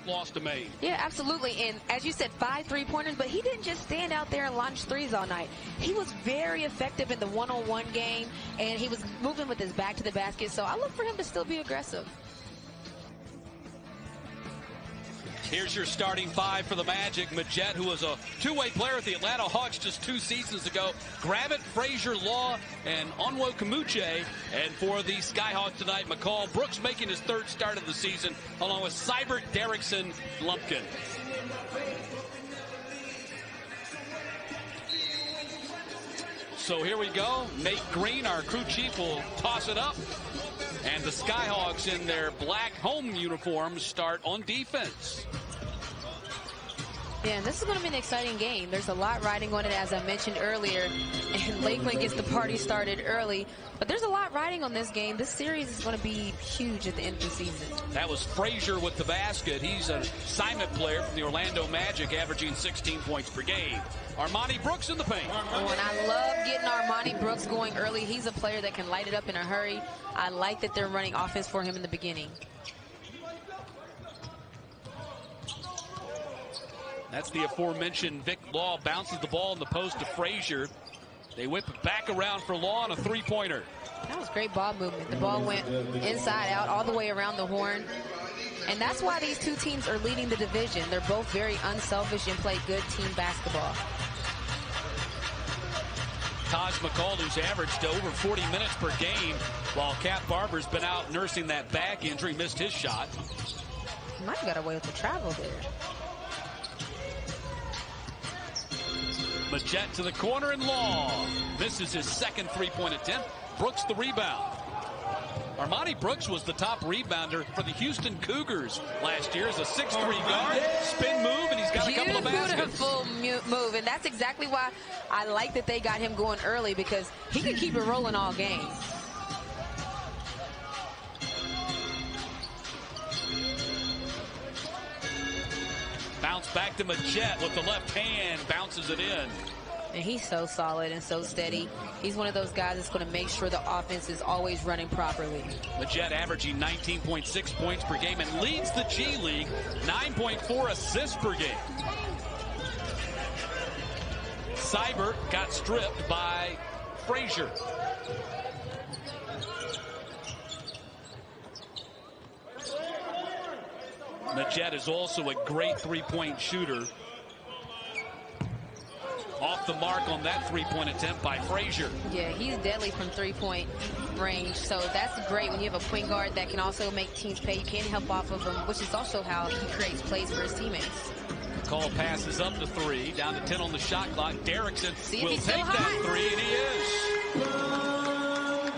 lost to Maine. Yeah, absolutely. And as you said, 5 3-pointers, but he didn't just stand out there and launch threes all night. He was very effective in the one-on-one game, and he was moving with his back to the basket. So I look for him to still be aggressive. Here's your starting five for the Magic. Majette, who was a two-way player with the Atlanta Hawks just 2 seasons ago. Gravitt, Frazier, Law, and Onwuekemuche. And for the Skyhawks tonight, McCall Brooks making his 3rd start of the season, along with Seibert, Derrickson, Lumpkin. So here we go. Nate Green, our crew chief, will toss it up. And the Skyhawks in their black home uniforms start on defense. Yeah, and this is going to be an exciting game. There's a lot riding on it, as I mentioned earlier. And Lakeland gets the party started early. But there's a lot riding on this game. This series is going to be huge at the end of the season. That was Frazier with the basket. He's an assignment player from the Orlando Magic, averaging 16 points per game. Armani Brooks in the paint. Oh, and I love getting Armani Brooks going early. He's a player that can light it up in a hurry. I like that they're running offense for him in the beginning. That's the aforementioned Vic Law. Bounces the ball in the post to Frazier. They whip it back around for Law on a 3-pointer. That was great ball movement. The ball went inside out all the way around the horn. And that's why these two teams are leading the division. They're both very unselfish and play good team basketball. Taj McCall, who's averaged over 40 minutes per game, while Cap Barber's been out nursing that back injury, missed his shot. He might have got away with the travel there. Majette to the corner, and Law misses his 2nd 3-point attempt. Brooks the rebound. Armani Brooks was the top rebounder for the Houston Cougars last year as a 6'3" guard. Spin move, and he's got a couple of baskets. Beautiful move, and that's exactly why I like that they got him going early, because he can keep it rolling all game. Bounce back to Majette with the left hand, bounces it in. And he's so solid and so steady. He's one of those guys that's going to make sure the offense is always running properly. Majette averaging 19.6 points per game and leads the G League, 9.4 assists per game. Seibert got stripped by Frazier. Majette is also a great 3-point shooter. Off the mark on that 3-point attempt by Frazier. Yeah, he's deadly from 3-point range. So that's great when you have a point guard that can also make teams pay. You can't help off of him, which is also how he creates plays for his teammates. Call passes up to 3, down to 10 on the shot clock. Derrickson will take that 3, and he is.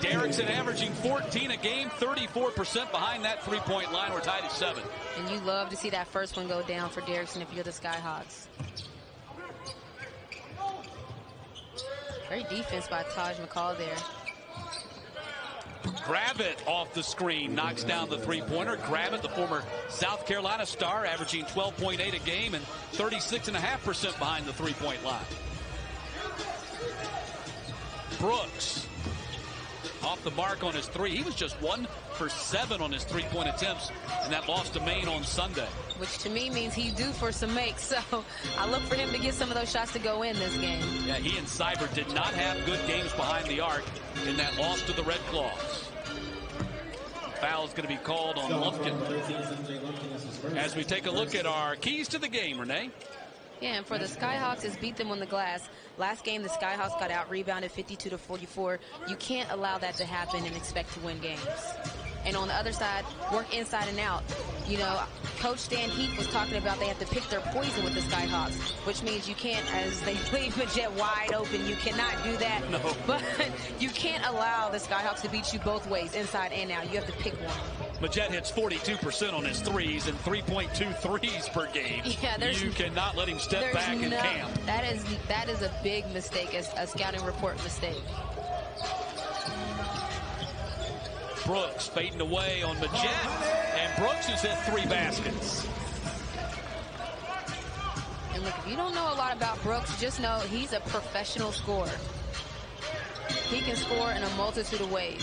Derrickson averaging 14 a game, 34% behind that 3-point line. We're tied at 7. And you love to see that first one go down for Derrickson if you're the Skyhawks. Great defense by Taj McCall there. Gravitt off the screen, knocks down the 3-pointer. Gravitt, the former South Carolina star, averaging 12.8 a game and 36.5% behind the 3-point line. Brooks off the mark on his 3. He was just 1 for 7 on his 3-point attempts, and that loss to Maine on Sunday. Which to me means he's due for some makes, so I look for him to get some of those shots to go in this game. Yeah, he and Seibert did not have good games behind the arc in that loss to the Red Claws. Foul is going to be called on Lumpkin. As we take a look at our keys to the game, Renee. Yeah, and for the Skyhawks, it's beat them on the glass. Last game, the Skyhawks got out-rebounded 52-44. You can't allow that to happen and expect to win games. And on the other side, work inside and out. You know, Coach Stan Heath was talking about they have to pick their poison with the Skyhawks, which means you can't, as they leave Majette wide open, you cannot do that. No. But you can't allow the Skyhawks to beat you both ways, inside and out. You have to pick one. Majette hits 42% on his 3s and 3.2 threes per game. Yeah, you cannot let him step back and camp. That is a big mistake, a scouting report mistake. Brooks fading away on Majette, and Brooks has hit 3 baskets. And look, if you don't know a lot about Brooks, just know he's a professional scorer. He can score in a multitude of ways.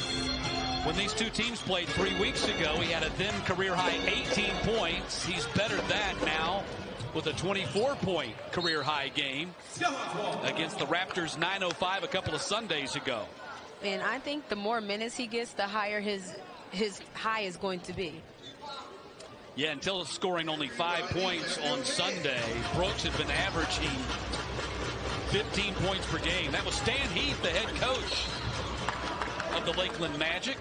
When these two teams played 3 weeks ago, he had a then career-high 18 points. He's bettered that now with a 24-point career-high game against the Raptors 905 a couple of Sundays ago. And I think the more minutes he gets, the higher his high is going to be. Yeah, until scoring only 5 points on Sunday, Brooks had been averaging 15 points per game. That was Stan Heath, the head coach of the Lakeland Magic.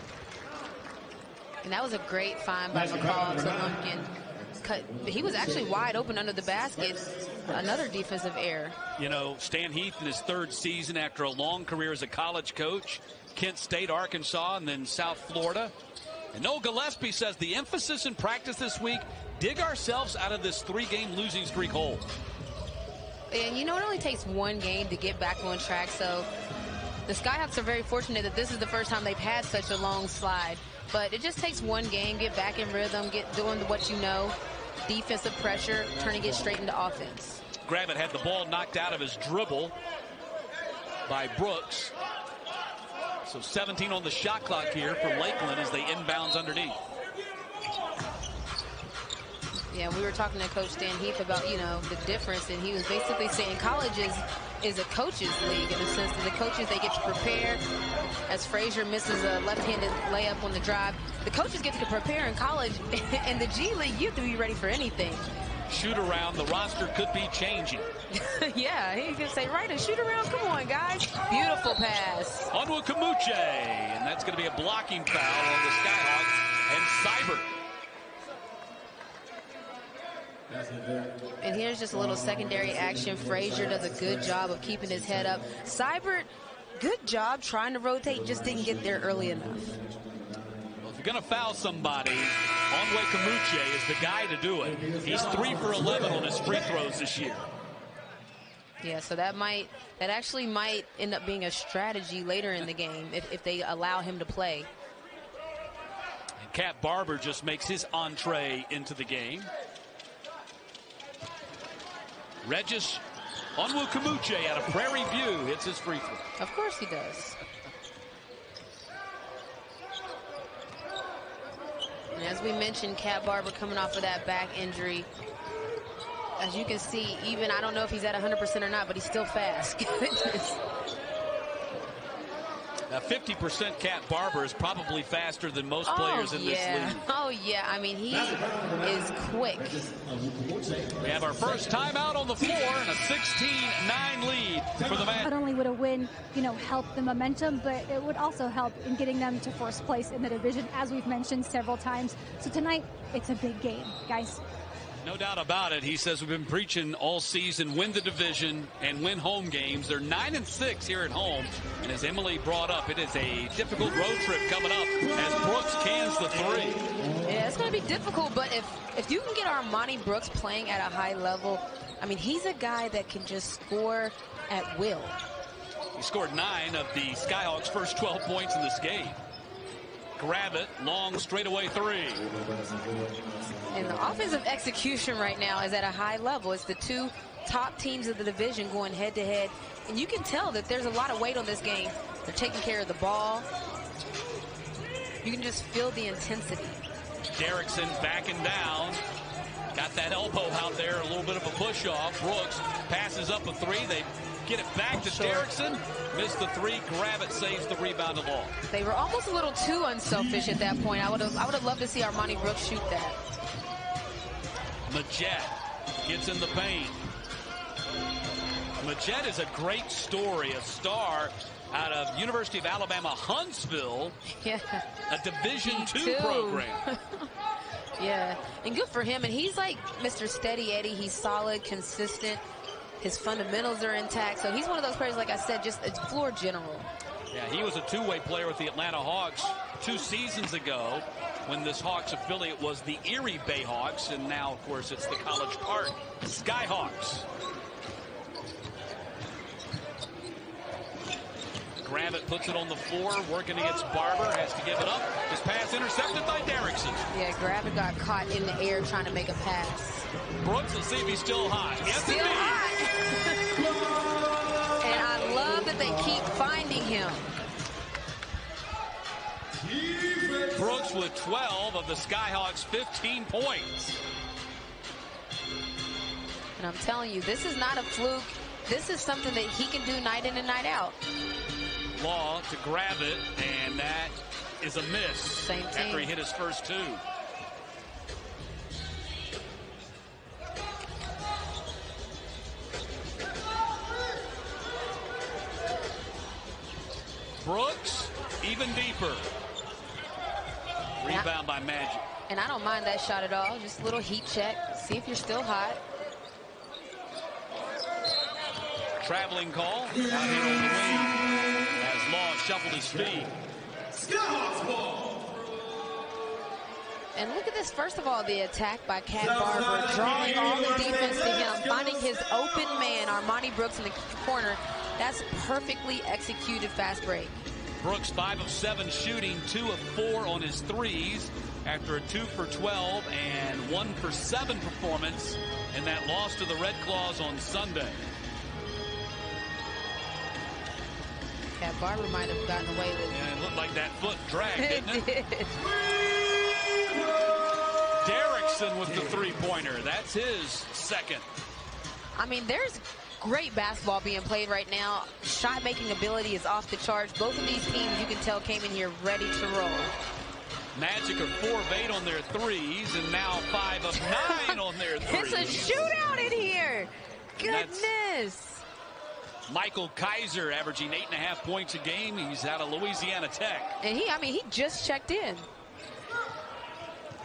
And that was a great find by McCall to Lumpkin. He was actually wide open under the basket. Another defensive error. You know, Stan Heath in his 3rd season after a long career as a college coach. Kent State, Arkansas, and then South Florida. And Noel Gillespie says the emphasis in practice this week, dig ourselves out of this 3-game losing streak hole. And you know, it only takes 1 game to get back on track. So the Skyhawks are very fortunate that this is the first time they've had such a long slide. But it just takes 1 game, get back in rhythm, get doing what you know, defensive pressure, turning it straight into offense. Gravitt had the ball knocked out of his dribble by Brooks. So 17 on the shot clock here for Lakeland as they inbounds underneath. Yeah, we were talking to Coach Stan Heath about, you know, the difference, and he was basically saying college is a coach's league in the sense that the coaches, they get to prepare. As Frazier misses a left-handed layup on the drive, the coaches get to prepare in college. In the G League, you have to be ready for anything. Shoot around, the roster could be changing. Yeah, he can say, right, a shoot around, come on, guys. Beautiful pass. Onward Kamuche, and that's going to be a blocking foul on the Skyhawks and Seibert. And here's just a little secondary action. Frazier does a good job of keeping his head up. Seibert, good job trying to rotate, just didn't get there early enough. Well, if you're going to foul somebody, Onward Kamuche is the guy to do it. He's 3 for 11 on his free throws this year. Yeah, so that actually might end up being a strategy later in the game if they allow him to play. And Cat Barber just makes his entree into the game. Regis Onwukamuche out of Prairie View hits his free throw. Of course he does. And as we mentioned, Cat Barber coming off of that back injury. As you can see, even I don't know if he's at 100% or not, but he's still fast. Now 50% Cat Barber is probably faster than most players in this league. Oh, yeah. I mean, he is quick. We have our first timeout on the floor and a 16-9 lead for the Magic. Not only would a win, you know, help the momentum, but it would also help in getting them to first place in the division, as we've mentioned several times. So tonight, it's a big game, guys. No doubt about it. He says we've been preaching all season, win the division and win home games. They're 9-6 here at home. And as Emily brought up, it is a difficult road trip coming up as Brooks cans the 3. Yeah, it's going to be difficult, but if you can get Armani Brooks playing at a high level, I mean, he's a guy that can just score at will. He scored 9 of the Skyhawks' first 12 points in this game. Gravitt, long straightaway 3. And the offensive execution right now is at a high level. It's the 2 top teams of the division going head-to-head. And you can tell that there's a lot of weight on this game. They're taking care of the ball. You can just feel the intensity. Derrickson backing down. Got that elbow out there, a little bit of a push-off. Brooks passes up a 3. They get it back to Derrickson. Missed the 3. Gravitt saves the rebound along. They were almost a little too unselfish at that point. I would have loved to see Armani Brooks shoot that. Majette gets in the paint. Majette is a great story, a star out of University of Alabama, Huntsville. Yeah. A Division II program. Yeah, and good for him. And he's like Mr. Steady Eddie. He's solid, consistent. His fundamentals are intact. So he's one of those players, like I said, just a floor general. Yeah, he was a two-way player with the Atlanta Hawks 2 seasons ago when this Hawks affiliate was the Erie Bayhawks, and now, of course, it's the College Park Skyhawks. Gravitt puts it on the floor, working against Barber, has to give it up. His pass intercepted by Derrickson. Yeah, Gravitt got caught in the air trying to make a pass. Brooks, let's see if he's still hot. Yes, still hot. And I love that they keep finding him. Brooks with 12 of the Skyhawks' 15 points. And I'm telling you, this is not a fluke. This is something that he can do night in and night out. Law to grab it, and that is a miss. Same team. After he hit his first two. Brooks, even deeper. Rebound by Magic. And I don't mind that shot at all. Just a little heat check. See if you're still hot. Traveling call. Out here on the wing as Law shuffled his feet. Skyhawks ball. And look at this. First of all, the attack by Cat Barber, drawing all the defense to him, finding his open man, Armani Brooks, in the corner. That's perfectly executed fast break. Brooks 5 of 7 shooting, 2 of 4 on his threes after a 2 for 12 and 1 for 7 performance in that loss to the Red Claws on Sunday. Cat Barber might have gotten away with it. Yeah, it looked like that foot dragged, didn't it? It did. Derrickson with the three-pointer. That's his second. I mean, there's great basketball being played right now. Shot-making ability is off the charts. Both of these teams, you can tell, came in here ready to roll. Magic are 4 of 8 on their threes, and now 5 of 9 on their threes. It's a shootout in here. Goodness. Michael Kaiser averaging 8.5 points a game. He's out of Louisiana Tech. And he just checked in.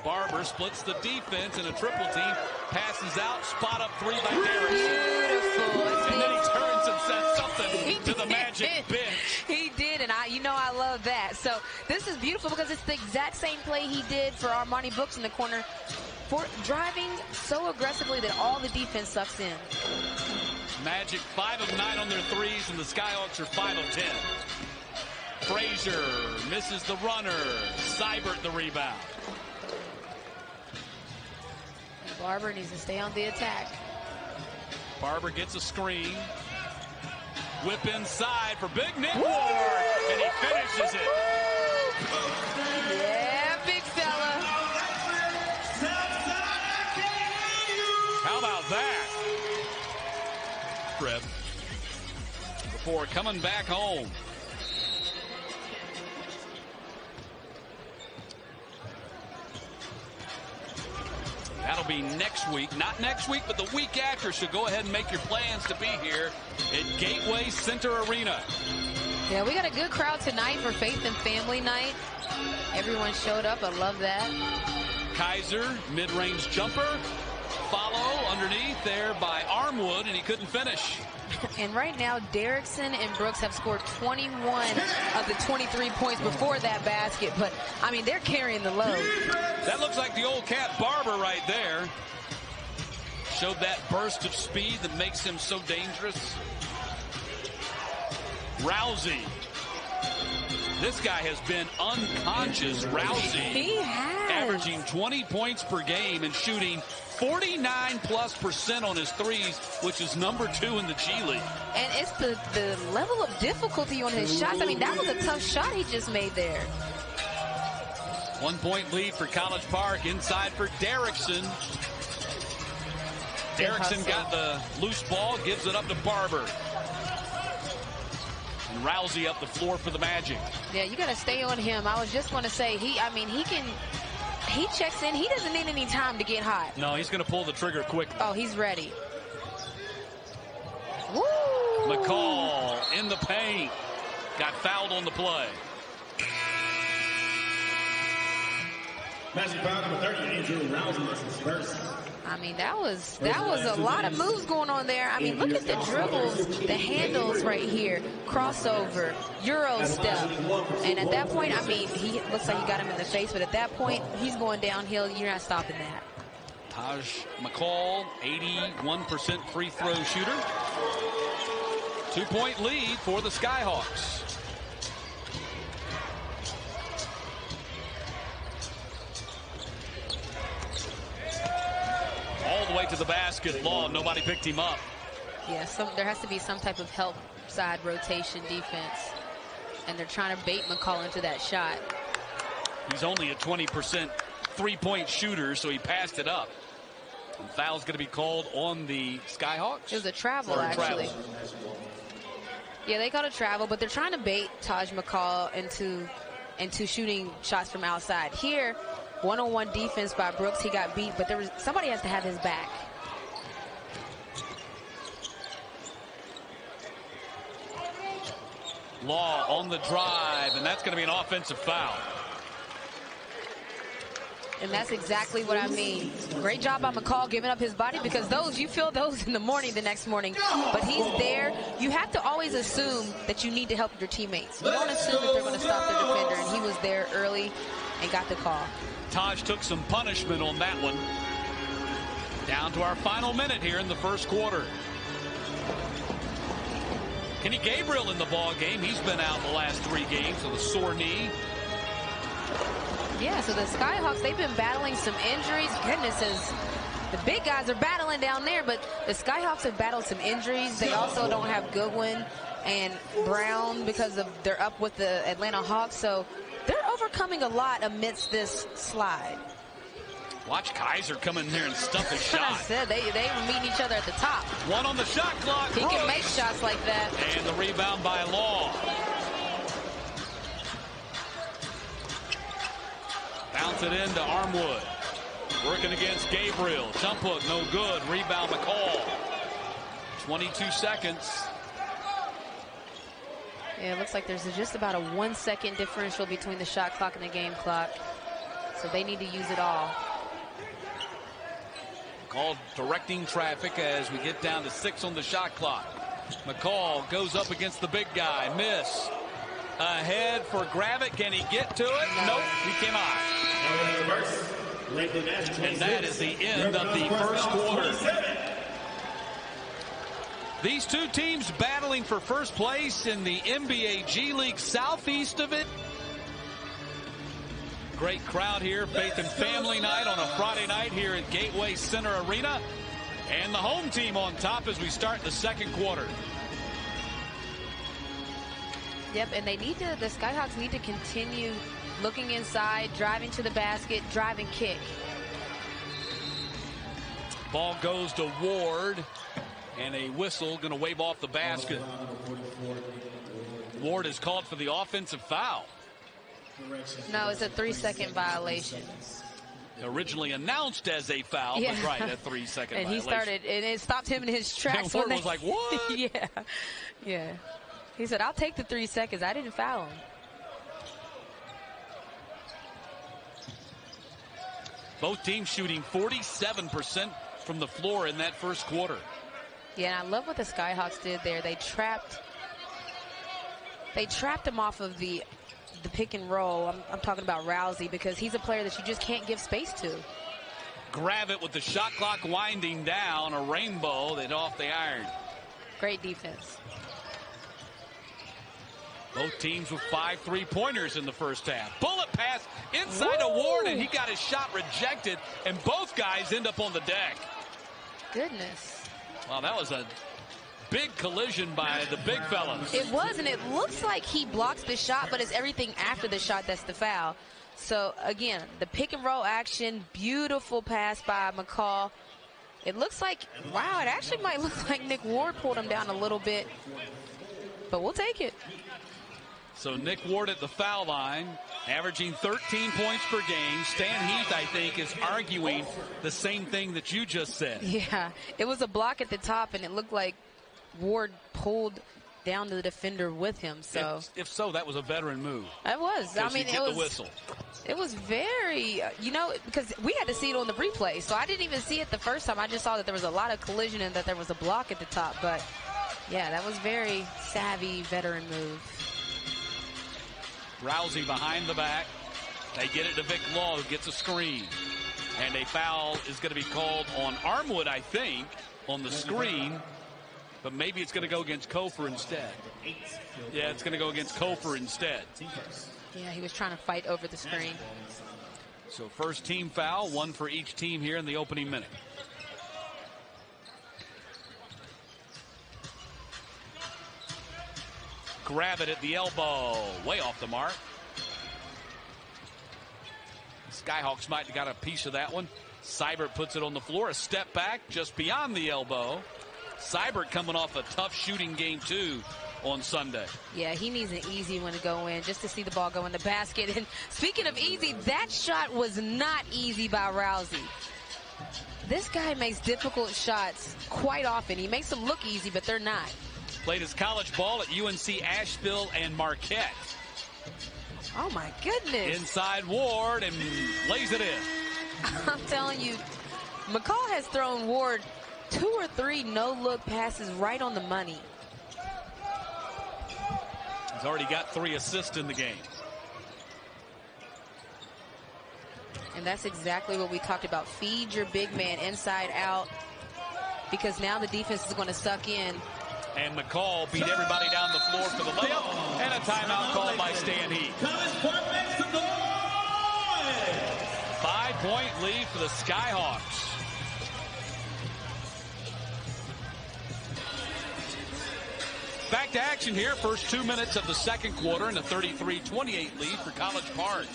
Barber splits the defense in a triple team, passes out, spot up three by Derrickson. Beautiful. And then he turns and says something to the Magic bench. He did, and I love that. So this is beautiful because it's the exact same play he did for Armani Brooks in the corner, for driving so aggressively that all the defense sucks in. Magic 5 of 9 on their threes, and the Skyhawks are 5 of 10. Frazier misses the runner. Seibert the rebound. Barber needs to stay on the attack. Barber gets a screen. Whip inside for Big Nick Ward, and he finishes it. Yeah, big fella. How about that? Trip before coming back home. That'll be next week. Not next week, but the week after. So go ahead and make your plans to be here at Gateway Center Arena. Yeah, we got a good crowd tonight for Faith and Family Night. Everyone showed up. I love that. Kaiser, mid-range jumper. Follow underneath there by Armwood, and he couldn't finish. And right now, Derrickson and Brooks have scored 21 of the 23 points before that basket. But, I mean, they're carrying the load. That looks like the old Cat Barber right there. Showed that burst of speed that makes him so dangerous. Rousey. This guy has been unconscious. Rousey. He has. Averaging 20 points per game and shooting 49+% on his threes, which is number 2 in the G League. And it's the level of difficulty on his shots. I mean, that was a tough shot he just made there. 1 point lead for College Park. Inside for Derrickson. Derrickson got the loose ball, gives it up to Barber. And Rousey up the floor for the Magic. Yeah, you got to stay on him. I was just going to say, he checks in. He doesn't need any time to get hot. No, he's going to pull the trigger quickly. Oh, he's ready. Woo! McCall in the paint. Got fouled on the play. Magic foul number 30, Andrew Rousey, that's his first. I mean, that was a lot of moves going on there. I mean, look at the dribbles, the handles right here, crossover, Euro step. And at that point, I mean, he looks like he got him in the face, but at that point, he's going downhill. You're not stopping that. Taj McCall, 81% free throw shooter. 2-point lead for the Skyhawks. All the way to the basket. Law, nobody picked him up. Yeah, there has to be some type of help side rotation defense. And they're trying to bait McCall into that shot. He's only a 20% three-point shooter, so he passed it up. And foul's going to be called on the Skyhawks. It was a travel, actually. Yeah, they called a travel, but they're trying to bait Taj McCall into shooting shots from outside. Here, one-on-one defense by Brooks. He got beat, but somebody has to have his back. Law on the drive, and that's going to be an offensive foul. And that's exactly what I mean. Great job by McCall giving up his body, because you feel those in the morning the next morning. But he's there. You have to always assume that you need to help your teammates. You don't assume that they're going to stop their defender, and he was there early and got the call. Taj took some punishment on that one. Down to our final minute here in the first quarter. Kenny Gabriel in the ball game. He's been out the last 3 games with a sore knee. Yeah, so the Skyhawks, they've been battling some injuries. Goodness, the big guys are battling down there, but the Skyhawks have battled some injuries. They also don't have Goodwin and Brown because they're up with the Atlanta Hawks, so they're overcoming a lot amidst this slide. Watch Kaiser come in here and stuff his shot. I said they were meeting each other at the top. One on the shot clock. He can make shots like that. And the rebound by Law. Bounce it into Armwood. Working against Gabriel. Jump hook, no good. Rebound McCall. 22 seconds. Yeah, it looks like there's just about a 1 second differential between the shot clock and the game clock. So they need to use it all. McCall directing traffic as we get down to 6 on the shot clock. McCall goes up against the big guy. Miss. Ahead for Gravett. Can he get to it? Nope, he cannot. And that is the end of the first quarter. These two teams battling for first place in the NBA G League Southeast of it. Great crowd here. Faith and Family Night on a Friday night here at Gateway Center Arena. And the home team on top as we start the second quarter. Yep, and the Skyhawks need to continue looking inside, driving to the basket, drive and kick. Ball goes to Ward, and a whistle going to wave off the basket. Ward is called for the offensive foul. No, it's a 3-second violation. Originally announced as a foul, yeah. But right, a 3-second and violation. And it stopped him in his tracks. And Ward was like, what? Yeah. He said, I'll take the 3 seconds. I didn't foul him. Both teams shooting 47% from the floor in that first quarter. Yeah, and I love what the Skyhawks did there. They trapped him off of the pick and roll. I'm talking about Rousey, because he's a player that you just can't give space to. Gravett with the shot clock winding down, a rainbow that off the iron. Great defense. Both teams with 5 3-pointers in the first half. Bullet pass inside to Ward, and he got his shot rejected, and both guys end up on the deck. Goodness. Well, that was a big collision by the big fellas. It was, and it looks like he blocks the shot, but it's everything after the shot that's the foul. So, again, the pick and roll action, beautiful pass by McCall. It looks like, wow, it actually might look like Nick Ward pulled him down a little bit, but we'll take it. So Nick Ward at the foul line, averaging 13 points per game. Stan Heath, I think, is arguing the same thing that you just said. Yeah, it was a block at the top, and it looked like Ward pulled down to the defender with him. So if so, that was a veteran move. It was. I mean, it was the whistle. It was very, because we had to see it on the replay, so I didn't even see it the first time. I just saw that there was a lot of collision and that there was a block at the top. But yeah, that was very savvy veteran move. Rousey behind the back. They get it to Vic Law, who gets a screen. And a foul is going to be called on Armwood, I think, on the screen. But maybe it's going to go against Kofor instead. Yeah, it's going to go against Kofor instead. Yeah, he was trying to fight over the screen. So first team foul, 1 for each team here in the opening minute. Grab it at the elbow, way off the mark. Skyhawks might have got a piece of that one. Seibert puts it on the floor. A step back just beyond the elbow. Seibert coming off a tough shooting game, too, on Sunday. Yeah, he needs an easy one to go in just to see the ball go in the basket. And speaking of easy, that shot was not easy by Rousey. This guy makes difficult shots quite often. He makes them look easy, but they're not. Played his college ball at UNC Asheville and Marquette. Oh, my goodness. Inside Ward and lays it in. I'm telling you, McCall has thrown Ward 2 or 3 no-look passes right on the money. He's already got 3 assists in the game. And that's exactly what we talked about. Feed your big man inside out, because now the defense is going to suck in. And McCall beat everybody down the floor for the layup, and a timeout called by Stan Heath. 5-point lead for the Skyhawks. Back to action here. First 2 minutes of the second quarter, and a 33-28 lead for College Park.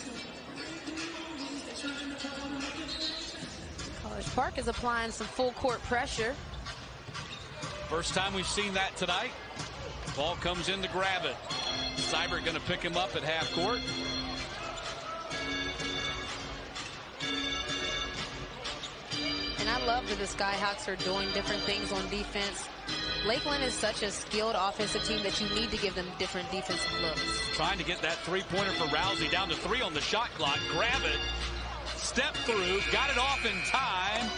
College Park is applying some full court pressure. First time we've seen that tonight. Ball comes in to grab it. Seibert going to pick him up at half court. And I love that the Skyhawks are doing different things on defense. Lakeland is such a skilled offensive team that you need to give them different defensive looks. Trying to get that three-pointer for Rousey, down to 3 on the shot clock. Grab it, step through, got it off in time,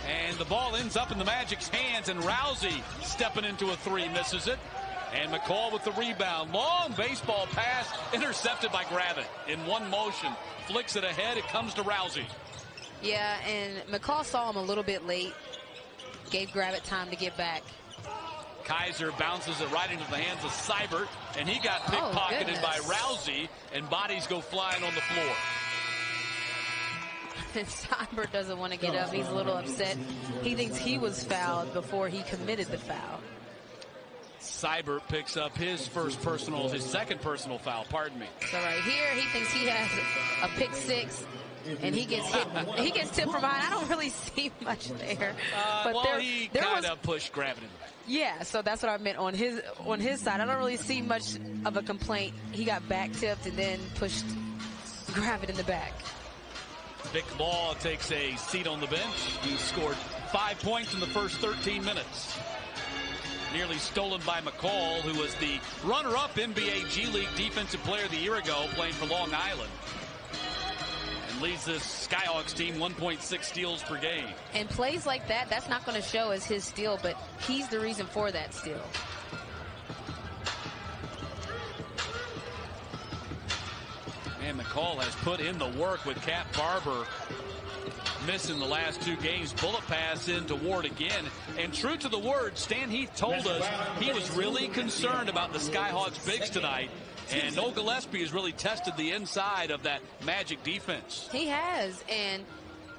and the ball ends up in the Magic's hands, and Rousey stepping into a 3, misses it. And McCall with the rebound. Long baseball pass, intercepted by Gravett in one motion. Flicks it ahead, it comes to Rousey. Yeah, and McCall saw him a little bit late. Gave Gravett time to get back. Kaiser bounces it right into the hands of Seibert, and he got pickpocketed by Rousey, and bodies go flying on the floor. And Seibert doesn't want to get up. He's a little upset. He thinks he was fouled before he committed the foul. Seibert picks up his second personal foul, pardon me. So right here, he thinks he has a pick 6. And he gets hit. He gets tipped from behind. I don't really see much there. But well, he kind of pushed Gravett in the back. Yeah, so that's what I meant on his side. I don't really see much of a complaint. He got back tipped and then pushed Gravett in the back. Vic Law takes a seat on the bench. He scored 5 points in the first 13 minutes. Nearly stolen by McCall, who was the runner-up NBA G League Defensive Player of the Year ago, playing for Long Island. Leads this Skyhawks team 1.6 steals per game. And plays like that, that's not going to show as his steal, but he's the reason for that steal. And McCall has put in the work with Cat Barber missing the last 2 games. Bullet pass into Ward again. And true to the word, Stan Heath told us he was really concerned about the Skyhawks bigs tonight. And Noel Gillespie has really tested the inside of that Magic defense. He has. And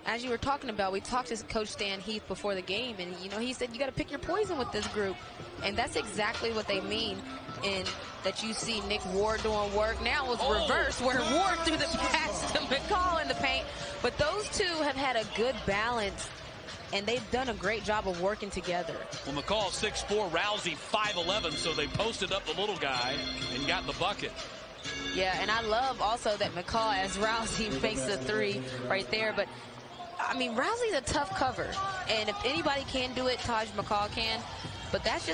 as you were talking about, we talked to Coach Stan Heath before the game. And, you know, he said you got to pick your poison with this group. And that's exactly what they mean. And that you see Nick Ward doing work. Now it was reversed, where Ward threw the pass to McCall in the paint. But those two have had a good balance. And they've done a great job of working together. Well, McCall 6'4", Rousey 5'11", so they posted up the little guy and got the bucket. Yeah, and I love also that McCall, as Rousey makes the 3 right there. But, I mean, Rousey's a tough cover. And if anybody can do it, Taj McCall can. But that's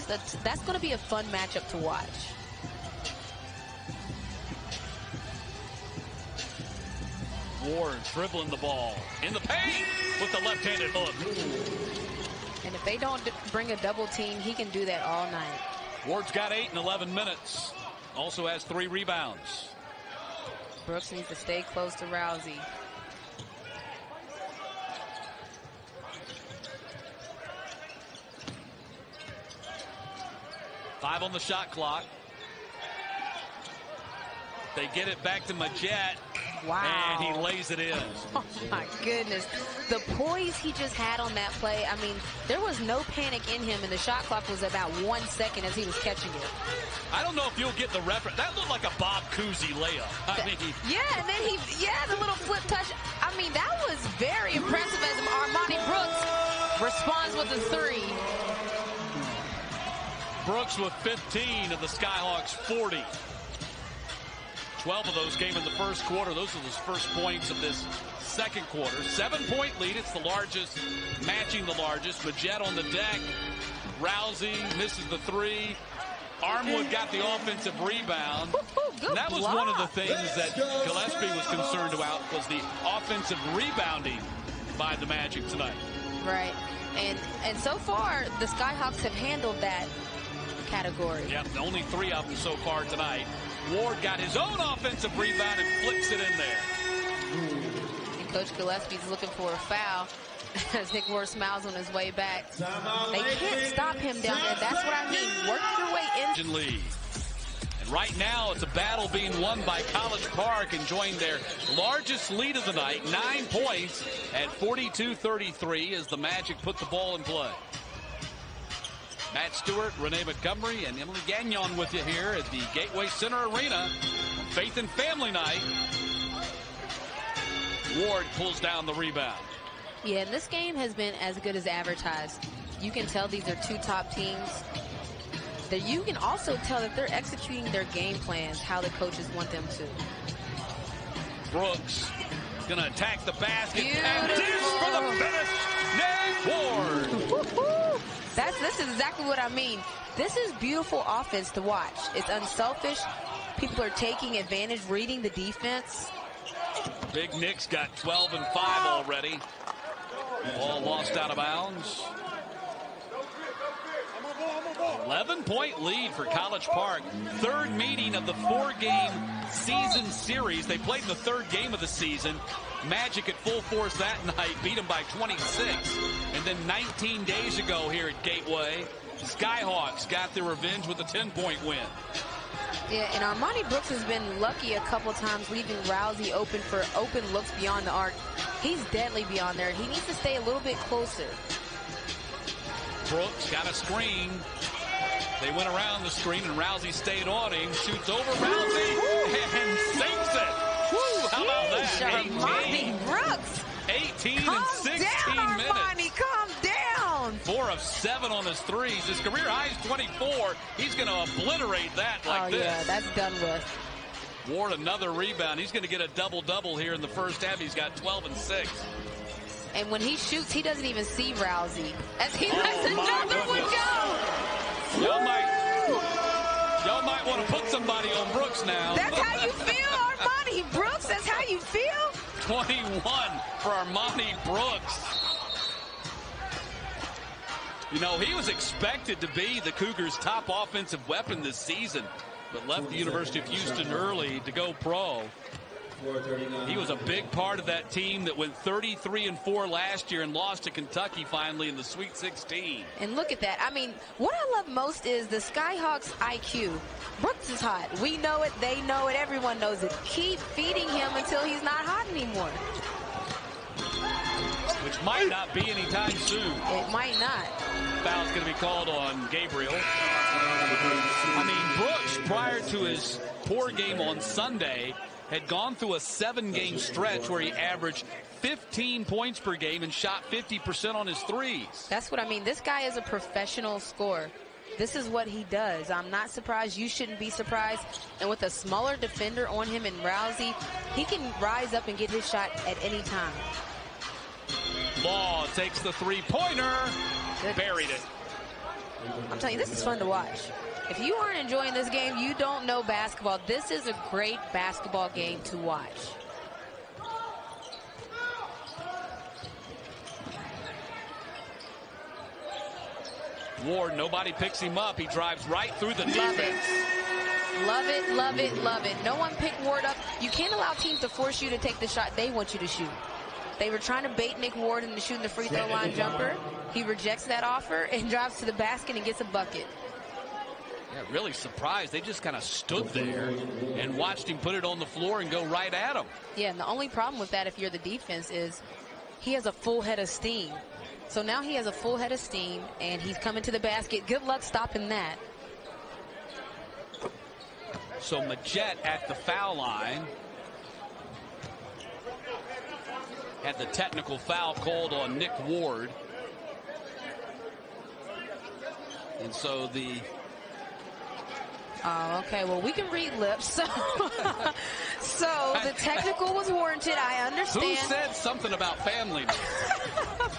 going to be a fun matchup to watch. Ward dribbling the ball in the paint with the left-handed hook. And if they don't bring a double team, he can do that all night. Ward's got 8 in 11 minutes. Also has 3 rebounds. Brooks needs to stay close to Rousey. Five on the shot clock. They get it back to Majet. Wow. And he lays it in. Oh, my goodness. The poise he just had on that play, I mean, there was no panic in him, and the shot clock was about 1 second as he was catching it. I don't know if you'll get the reference. That looked like a Bob Cousy layup. I mean, yeah, and then the little flip touch. I mean, that was very impressive as Armani Brooks responds with a 3. Brooks with 15 of the Skyhawks 40. 12 of those came in the first quarter. Those are his first points of this second quarter. 7-point lead. It's the largest, matching the largest. Majette on the deck. Rousey misses the 3. Armwood got the offensive rebound. And that was one of the things that Gillespie was concerned about, was the offensive rebounding by the Magic tonight. Right. And so far, the Skyhawks have handled that category. Yep, only 3 of them so far tonight. Ward got his own offensive rebound and flips it in there. And Coach Gillespie's looking for a foul as Nick Ward smiles on his way back. They can't stop him down there. That's what I mean. Work your way in. Lead. And right now, it's a battle being won by College Park, enjoying their largest lead of the night, 9 points at 42-33 as the Magic put the ball in play. Matt Stewart, Renee Montgomery, and Emily Gagnon with you here at the Gateway Center Arena on Faith and Family Night. Ward pulls down the rebound. Yeah, and this game has been as good as advertised. You can tell these are 2 top teams. That you can also tell that they're executing their game plans how the coaches want them to. Brooks gonna attack the basket. Beautiful. And dish for the finish. Nick Ward. This is exactly what I mean. This is beautiful offense to watch. It's unselfish. People are taking advantage, reading the defense. Big Nick's got 12 and 5 already. Ball lost out of bounds. 11-point lead for College Park. 3rd meeting of the 4-game season series. They played in the 3rd game of the season. Magic at full force that night, beat them by 26. And then 19 days ago here at Gateway, Skyhawks got their revenge with a 10-point win. Yeah, and Armani Brooks has been lucky a couple times, leaving Rousey open for open looks beyond the arc. He's deadly beyond there. He needs to stay a little bit closer. Brooks got a screen. They went around the screen, and Rousey stayed on him. Shoots over Rousey and sinks it. Woo, how about that? Armani Brooks. 18 Calm and 16 down, minutes. Armani, calm down. 4 of 7 on his threes. His career high is 24. He's going to obliterate that like this. Yeah, that's done with. Ward another rebound. He's going to get a double-double here in the first half. He's got 12 and 6. And when he shoots, he doesn't even see Rousey as he lets another one go. Y'all might want to put somebody on Brooks now. That's how you feel, Armani Brooks? That's how you feel? 21 for Armani Brooks. You know, he was expected to be the Cougars' top offensive weapon this season, but left the University of Houston early to go pro. He was a big part of that team that went 33-4 last year and lost to Kentucky finally in the Sweet 16. And look at that. I mean, what I love most is the Skyhawks IQ. Brooks is hot. We know it. They know it. Everyone knows it. Keep feeding him until he's not hot anymore. Which might not be anytime soon. It might not. Foul's going to be called on Gabriel. I mean, Brooks, prior to his poor game on Sunday, had gone through a 7-game stretch where he averaged 15 points per game and shot 50% on his threes. That's what I mean. This guy is a professional scorer. This is what he does. I'm not surprised. You shouldn't be surprised. And with a smaller defender on him and Rousey, he can rise up and get his shot at any time. Law takes the three-pointer. Buried it. I'm telling you, this is fun to watch. If you aren't enjoying this game, you don't know basketball. This is a great basketball game to watch. Ward, nobody picks him up. He drives right through the defense. Love it, love it, love it. No one picked Ward up. You can't allow teams to force you to take the shot they want you to shoot. They were trying to bait Nick Ward into shooting the free throw line jumper. He rejects that offer and drives to the basket and gets a bucket. Yeah, really surprised. They just kind of stood there and watched him put it on the floor and go right at him. Yeah, and the only problem with that, if you're the defense, is he has a full head of steam. So now he has a full head of steam, and he's coming to the basket. Good luck stopping that. So Majette at the foul line. Had the technical foul called on Nick Ward. And so the... Oh, okay. Well, we can read lips. So, so the technical was warranted. I understand. Who said something about family night?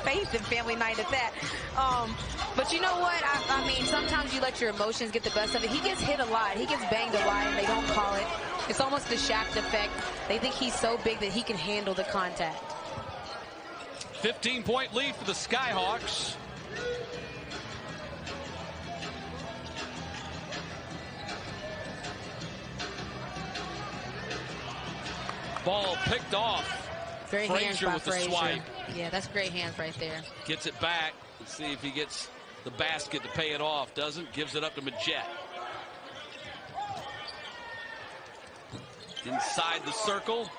Faith and family night at that. But you know what? I mean, sometimes you let your emotions get the best of it. He gets hit a lot. He gets banged a lot, and they don't call it. It's almost the Shaq effect. They think he's so big that he can handle the contact. 15-point lead for the Skyhawks. Ball picked off. Very Frazier with the swipe. Yeah, that's great hands right there. Gets it back. Let's see if he gets the basket to pay it off. Doesn't. Gives it up to Majette. Inside the circle.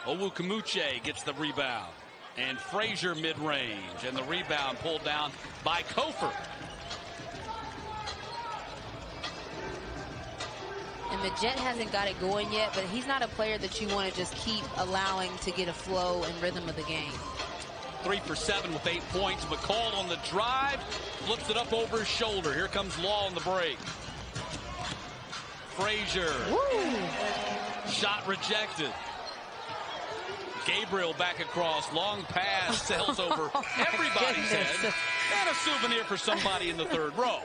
Owukamuche gets the rebound. And Frazier mid-range. And the rebound pulled down by Kofor. And Majette hasn't got it going yet, but he's not a player that you want to just keep allowing to get a flow and rhythm of the game. 3 for 7 with 8 points. McCall on the drive. Flips it up over his shoulder. Here comes Law on the break. Frazier. Woo. Shot rejected. Gabriel back across. Long pass sails over everybody's head. And a souvenir for somebody in the third row.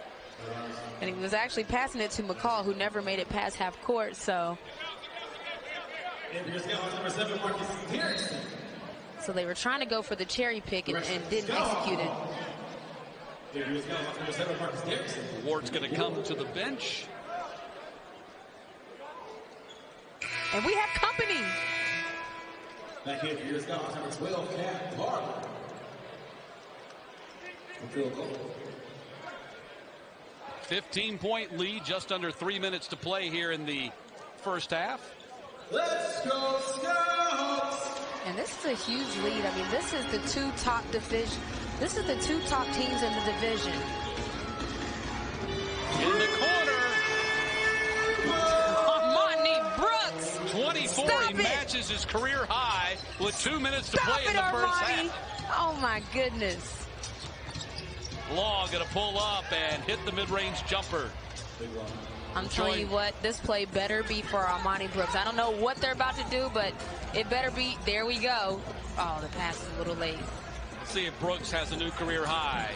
And he was actually passing it to McCall, who never made it past half court. So they were trying to go for the cherry pick and didn't execute it. Ward's going to come to the bench. And we have company. Back in for Skyhawks, number 12, Cat Barber. 15-point lead, just under 3 minutes to play here in the first half. Let's go Skyhawks! And this is a huge lead. I mean, this is the two top division. This is the two top teams in the division. In the corner. Armani Brooks. 24. Stop He it. matches his career high with 2 minutes to play in the first half. Oh, my goodness. Law going to pull up and hit the mid-range jumper. I'm telling you what, this play better be for Armani Brooks. I don't know what they're about to do, but it better be. There we go. Oh, the pass is a little late. Let's see if Brooks has a new career high.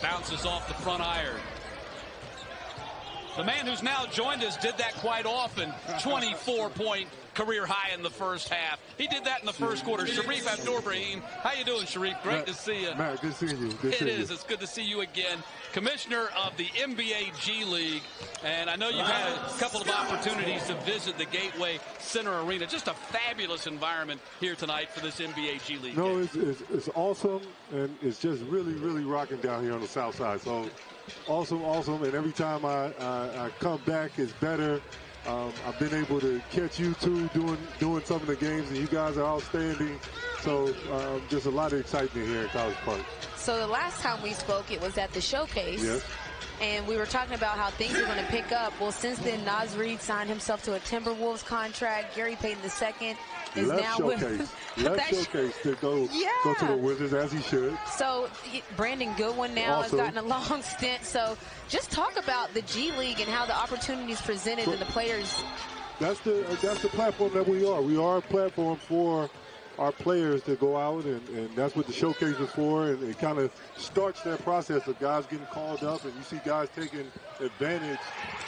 Bounces off the front iron. The man who's now joined us did that quite often. 24-point career high in the first half. He did that in the first quarter. Sharif Abdur-Rahim. How you doing, Sharif? Great to see you. Matt, good seeing you. It is. It's good to see you again. Commissioner of the NBA G League. And I know you've had a couple of opportunities to visit the Gateway Center Arena. Just a fabulous environment here tonight for this NBA G League No, game. it's awesome, and it's just really, really rocking down here on the south side. So awesome, and every time I come back, it's better. I've been able to catch you two doing some of the games, and you guys are outstanding. So just a lot of excitement here in College Park. So the last time we spoke, it was at the showcase. Yes. And we were talking about how things are going to pick up. Well, since then, Naz Reid signed himself to a Timberwolves contract. Gary Payton II is Left now showcase. Left showcase to go to the Wizards, as he should. So Brandon Goodwin now has gotten a long stint. So just talk about the G League and how the opportunities presented and the players. That's the platform that we are. We are a platform for our players to go out, and that's what the showcase is for, and it kind of starts that process of guys getting called up, and you see guys taking advantage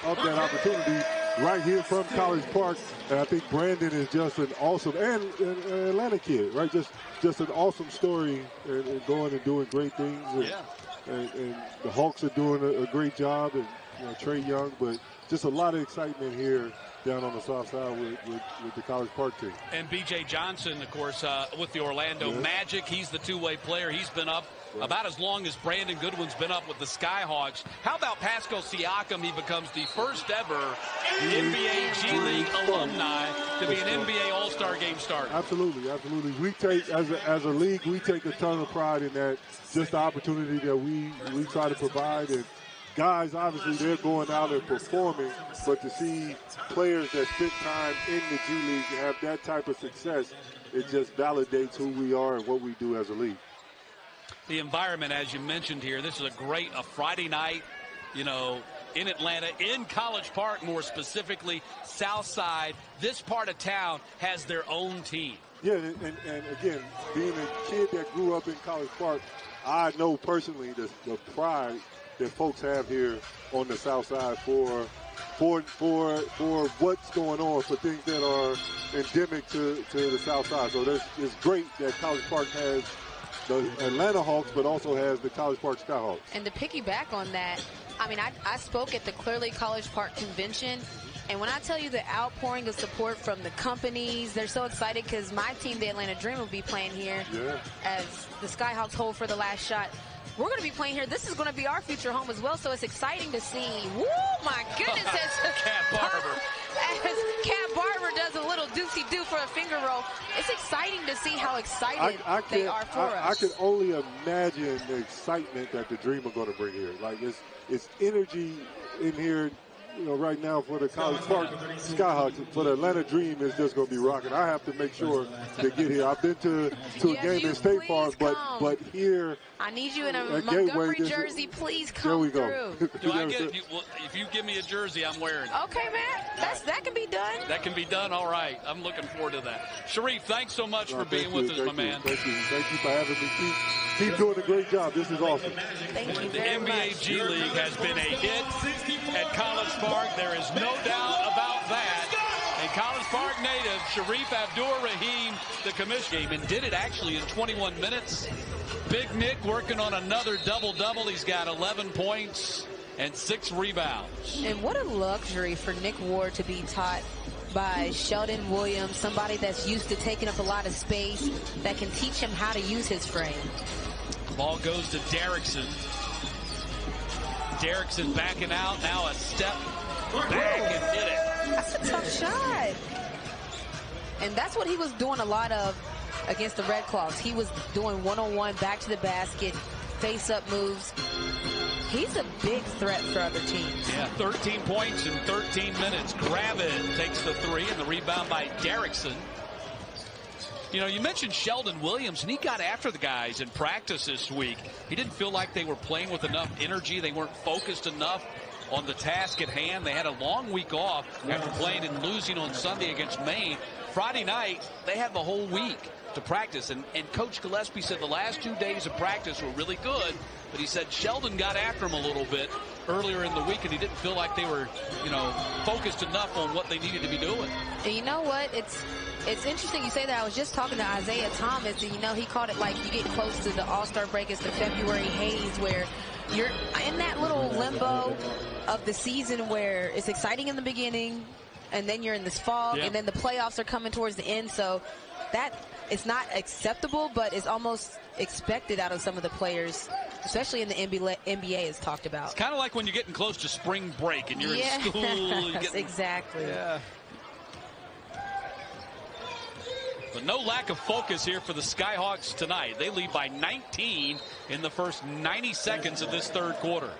of that opportunity right here from College Park. And I think Brandon is just an awesome, and an Atlanta kid, right? Just an awesome story, and going and doing great things. And the Hawks are doing a great job, and Trae Young, but just a lot of excitement here down on the south side with the College Park team. And B.J. Johnson, of course, with the Orlando Magic. He's the two-way player. He's been up about as long as Brandon Goodwin's been up with the Skyhawks. How about Pascal Siakam? He becomes the first ever NBA G League alumni to be an NBA All-Star Game starter. Absolutely, absolutely. We take, as a league, we take a ton of pride in that, just the opportunity that we try to provide. And guys, obviously, they're going out and performing, but to see players that spend time in the G League have that type of success, it just validates who we are and what we do as a league. The environment, as you mentioned here, this is a Friday night, you know, in Atlanta, in College Park, more specifically, South Side. This part of town has their own team. Yeah, and again, being a kid that grew up in College Park, I know personally the pride that folks have here on the South Side for what's going on, for things that are endemic to the South Side. So it's great that College Park has the Atlanta Hawks, but also has the College Park Skyhawks. And to piggyback on that, I mean, I spoke at the Clearly College Park convention, and when I tell you the outpouring of support from the companies, they're so excited because my team, the Atlanta Dream, will be playing here as the Skyhawks hold for the last shot. We're going to be playing here. This is going to be our future home as well, so it's exciting to see. Woo, my goodness. Cat Barber. As Cat Barber does a little doozy-doo for a finger roll. It's exciting to see how excited they are for us. I can only imagine the excitement that the Dream are going to bring here. Like, it's energy in here, you know, right now for the College Park Skyhawks. For the Atlanta Dream, is just going to be rocking. I have to make sure to get here. I've been to a game in State Park, but here, I need you in a Montgomery jersey. Please come through. Do I get it? If you give me a jersey, I'm wearing it. Okay, man. That can be done. That can be done. All right. I'm looking forward to that. Sharif, thanks so much for being with us, my man. Thank you for having me. Keep doing a great job. This is awesome. Thank you The very NBA much. G League has been a hit at College Park. There is no doubt about that. And College Park native Sharif Abdur-Rahim, the commissioner, game, and did it actually in 21 minutes. Big Nick working on another double-double. He's got 11 points and 6 rebounds. And what a luxury for Nick Ward to be taught by Sheldon Williams, somebody that's used to taking up a lot of space, that can teach him how to use his frame. Ball goes to Derrickson. Derrickson backing out. Now a step back and hit it. That's a tough shot. And that's what he was doing a lot of against the Red Claws. He was doing one-on-one, back to the basket, face-up moves. He's a big threat for other teams. Yeah, 13 points in 13 minutes. Gravin takes the 3, and the rebound by Derrickson. You know, you mentioned Sheldon Williams, and he got after the guys in practice this week. He didn't feel like they were playing with enough energy. They weren't focused enough on the task at hand. They had a long week off after playing and losing on Sunday against Maine. Friday night, they had the whole week to practice, and Coach Gillespie said the last 2 days of practice were really good, but he said Sheldon got after him a little bit earlier in the week, and he didn't feel like they were, you know, focused enough on what they needed to be doing. And you know what? It's interesting you say that. I was just talking to Isaiah Thomas, and, you know, he called it like you get close to the All-Star break. It's the February haze where you're in that little limbo of the season where it's exciting in the beginning, and then you're in this fog, and then the playoffs are coming towards the end. So that it's not acceptable, but it's almost expected out of some of the players, especially in the NBA is talked about. It's kind of like when you're getting close to spring break and you're in school. Yes, exactly. Yeah. But no lack of focus here for the Skyhawks tonight. They lead by 19 in the first 90 seconds of this third quarter.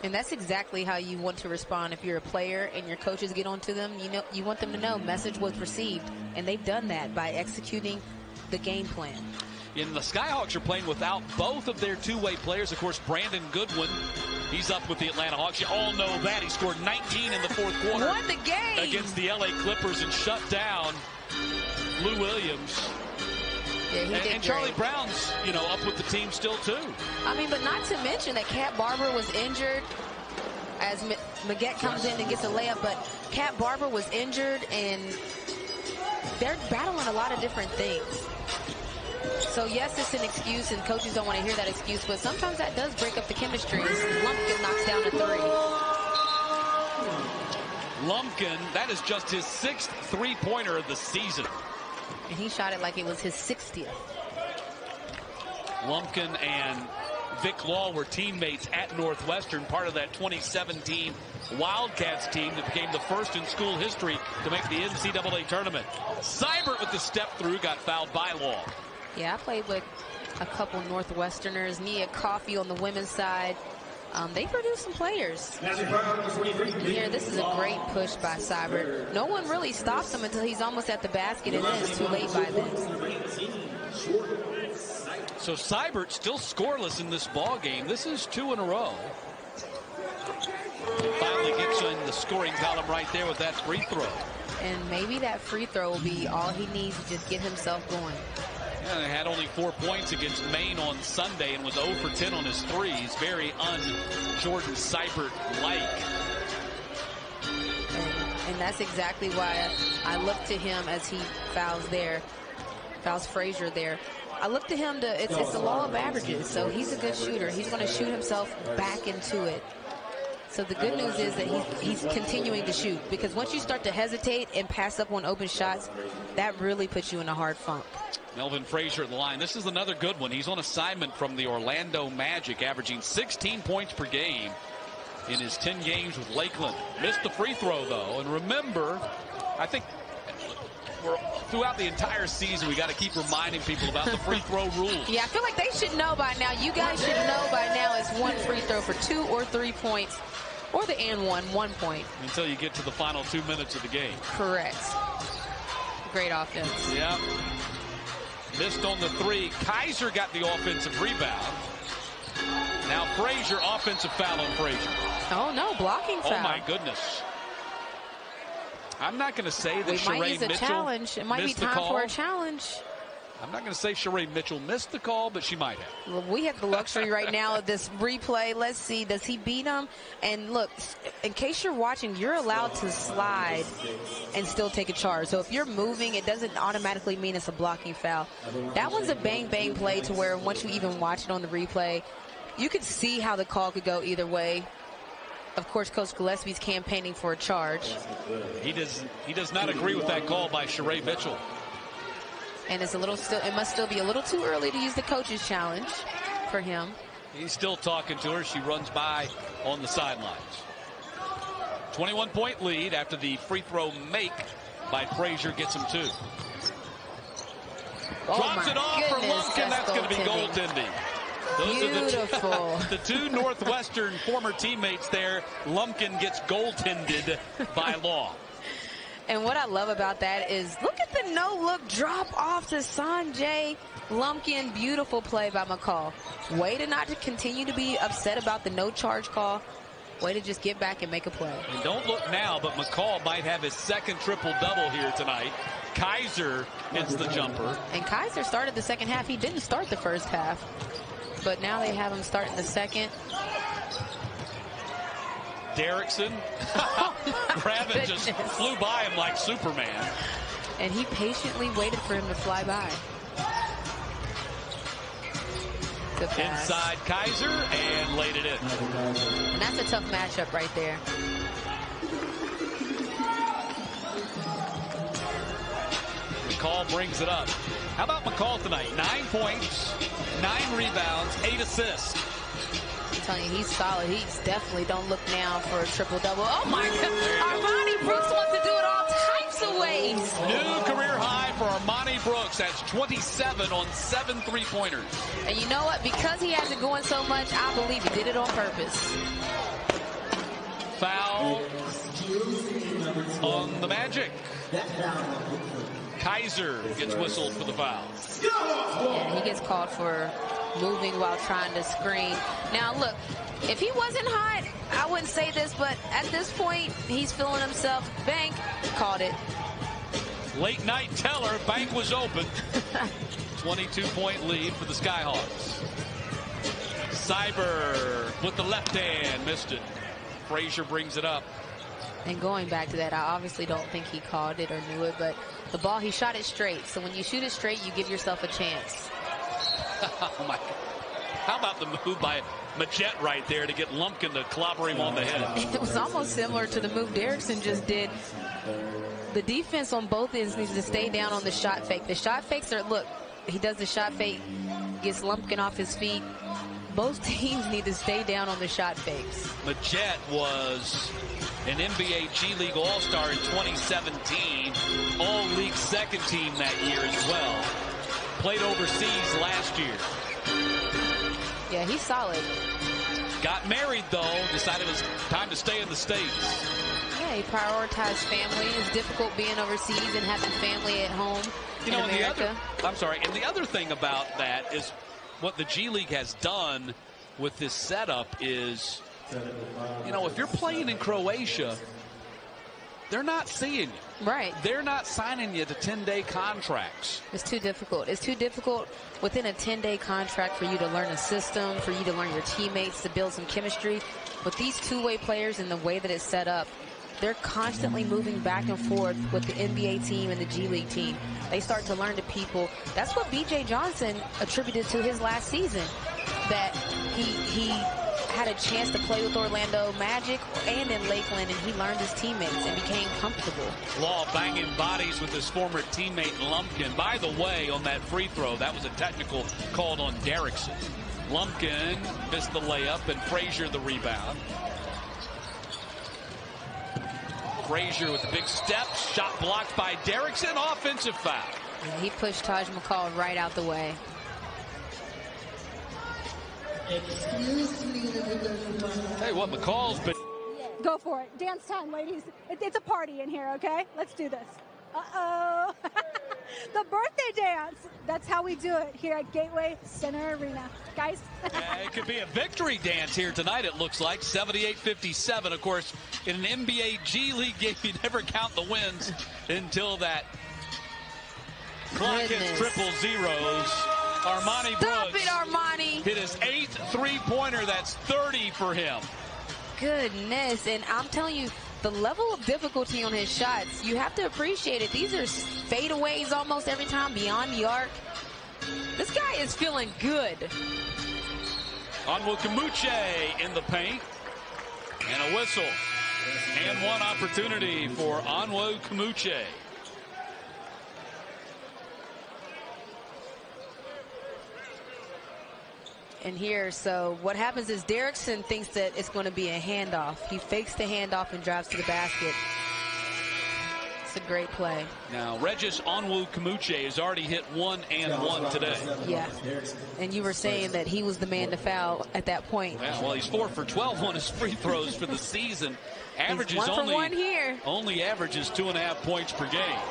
And that's exactly how you want to respond if you're a player and your coaches get onto them. You know, you want them to know message was received, and they've done that by executing the game plan. And the Skyhawks are playing without both of their two-way players. Of course, Brandon Goodwin, he's up with the Atlanta Hawks. You all know that. He scored 19 in the fourth quarter. Won the game against the LA Clippers and shut down Lou Williams. Yeah, he did and Charlie Brown's, you know, up with the team still, too. I mean, but not to mention that Cat Barber was injured as Maggette comes in and gets a layup. But Cat Barber was injured, and they're battling a lot of different things. So, yes, it's an excuse, and coaches don't want to hear that excuse, but sometimes that does break up the chemistry. Lumpkin knocks down a 3. Lumpkin, that is just his 6th three-pointer of the season. And he shot it like it was his 60th. Lumpkin and Vic Law were teammates at Northwestern, part of that 2017 Wildcats team that became the first in school history to make the NCAA tournament. Seibert with the step through, got fouled by Law. Yeah, I played with a couple Northwesterners. Nia Coffey on the women's side. They produced some players. Here, this is a great push by Seibert. No one really stops him until he's almost at the basket, and then it's too late by then. So Seibert still scoreless in this ball game. This is 2 in a row. And finally gets in the scoring column right there with that free throw. And maybe that free throw will be all he needs to just get himself going. Yeah, they had only 4 points against Maine on Sunday and was 0 for 10 on his threes. Very un-Jordan Seibert-like. And that's exactly why I look to him as he fouls Frazier there. I look to him to, it's the law of averages, so he's a good shooter. He's going to shoot himself back into it. So the good news is that he's continuing to shoot, because once you start to hesitate and pass up on open shots, that really puts you in a hard funk. Melvin Frazier at the line. This is another good one. He's on assignment from the Orlando Magic, averaging 16 points per game in his 10 games with Lakeland. Missed the free throw, though. And remember, I think throughout the entire season, we got to keep reminding people about the free throw rules. Yeah, I feel like they should know by now. You guys should know by now it's 1 free throw for 2 or 3 points, or the and 1 point. Until you get to the final 2 minutes of the game. Correct. Great offense. Yeah. Missed on the 3. Kaiser got the offensive rebound. Now Frazier, offensive foul on Frazier. Oh, no, blocking foul. Oh, my goodness. I'm not going to say that Sheree Mitchell challenge. It might be time for a challenge. I'm not going to say Sheree Mitchell missed the call, but she might have. Well, we have the luxury right now of this replay. Let's see. Does he beat him? And look, in case you're watching, you're allowed to slide and still take a charge. So if you're moving, it doesn't automatically mean it's a blocking foul. That one's a bang-bang play to where once you even watch it on the replay, you could see how the call could go either way. Of course, Coach Gillespie's campaigning for a charge. He does not agree with that call by Sheree Mitchell. And it must still be a little too early to use the coach's challenge for him. He's still talking to her. She runs by on the sidelines. 21-point lead after the free throw make by Frazier gets him 2. Drops it off for Lumpkin. That's going to be goaltending. Those Beautiful. are the two Northwestern former teammates there. Lumpkin gets goaltended by Law. And what I love about that is look at the no-look drop off to Sanjay Lumpkin. Beautiful play by McCall. Way to not to continue to be upset about the no-charge call. Way to just get back and make a play. And don't look now, but McCall might have his second triple-double here tonight. Kaiser hits the jumper. And Kaiser started the second half. He didn't start the first half. But now they have him start in the second. Derrickson. Gravin just flew by him like Superman. And he patiently waited for him to fly by. Good pass. Inside Kaiser and laid it in. And that's a tough matchup right there. McCall brings it up. How about McCall tonight? 9 points, 9 rebounds, 8 assists. I'm telling you, he's solid. He's definitely don't look now for a triple-double. Oh, my God. Armani Brooks wants to do it all types of ways. New career high for Armani Brooks. That's 27 on 7 3-pointers. And you know what? Because he has it going so much, I believe he did it on purpose. Foul on the Magic. Kaiser gets whistled for the foul. Yeah, he gets called for moving while trying to screen. Now, look, if he wasn't hot, I wouldn't say this, but at this point, he's feeling himself. Bank called it. Late night teller, Bank was open. 22-point lead for the Skyhawks. Seibert with the left hand, missed it. Frazier brings it up. And going back to that, I obviously don't think he called it or knew it, but the ball, he shot it straight. So when you shoot it straight, you give yourself a chance. Oh, my God. How about the move by Majette right there to get Lumpkin to clobber him on the head? It was almost similar to the move Derrickson just did. The defense on both ends needs to stay down on the shot fake. The shot fakes are, look, he does the shot fake, gets Lumpkin off his feet. Both teams need to stay down on the shot fakes. Majette was an NBA G League All-Star in 2017, All-League second team that year as well. Played overseas last year. Yeah, he's solid. Got married, though. Decided it was time to stay in the States. Yeah, he prioritized family. It's difficult being overseas and having family at home in America. And the other thing about that is what the G League has done with this setup is, if you're playing in Croatia, they're not seeing you. Right. They're not signing you to 10-day contracts. It's too difficult. It's too difficult within a 10-day contract for you to learn a system, for you to learn your teammates, to build some chemistry. With these two-way players and the way that it's set up, they're constantly moving back and forth with the NBA team and the G League team. They start to learn to people. That's what B.J. Johnson attributed to his last season, that he had a chance to play with Orlando Magic and in Lakeland, and he learned his teammates and became comfortable. Law banging bodies with his former teammate Lumpkin. By the way, on that free throw, that was a technical called on Derrickson. Lumpkin missed the layup and Frazier the rebound. Frazier with the big step, shot blocked by Derrickson, offensive foul. And he pushed Taj McCall right out the way. Hey, what McCall's been. Go for it. Dance time, ladies. It's a party in here, okay? Let's do this. Uh-oh. The birthday dance. That's how we do it here at Gateway Center Arena. Guys. It could be a victory dance here tonight, it looks like. 78-57. Of course, in an NBA G League game, you never count the wins until that clock hits triple zeros. Armani Stop Brooks it, Armani. hit his 8th three-pointer. That's 30 for him. Goodness. And I'm telling you, the level of difficulty on his shots, you have to appreciate it. These are fadeaways almost every time beyond the arc. This guy is feeling good. Onwukamuche in the paint. And a whistle. And one opportunity for Onwukamuche. And here, so what happens is Derrickson thinks that it's going to be a handoff. He fakes the handoff and drives to the basket. It's a great play. Now, Regis Onwukamuche has already hit 1 and 1 today. Yeah. And you were saying that he was the man to foul at that point. Yeah, well, he's 4 for 12 on his free throws for the season. Averages he's 1 for 1 here. Only averages 2.5 points per game.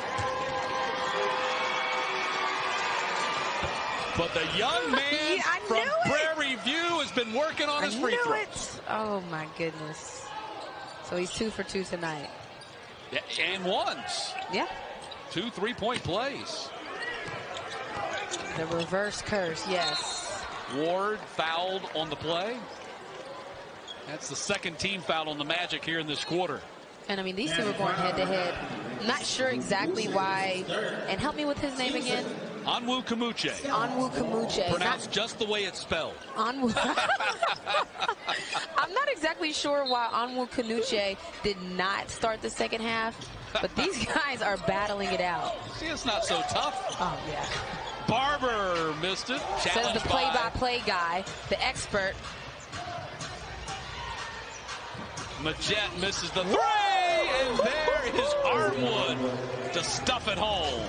But the young man from Prairie View has been working on his free throws. Oh, my goodness. So he's 2 for 2 tonight. Yeah, and ones. Yeah. 2 3-point plays. The reverse curse, yes. Ward fouled on the play. That's the second team foul on the Magic here in this quarter. And, I mean, these two are going head-to-head. Not sure exactly why. And help me with his name again. Onwukamuche. Onwukamuche. Pronounced just the way it's spelled. I'm not exactly sure why Onwukamuche did not start the second half, but these guys are battling it out. See, it's not so tough. Oh, yeah. Barber missed it. Says the play-by-play guy, the expert. Majette misses the 3, and there is Armwood to stuff it home.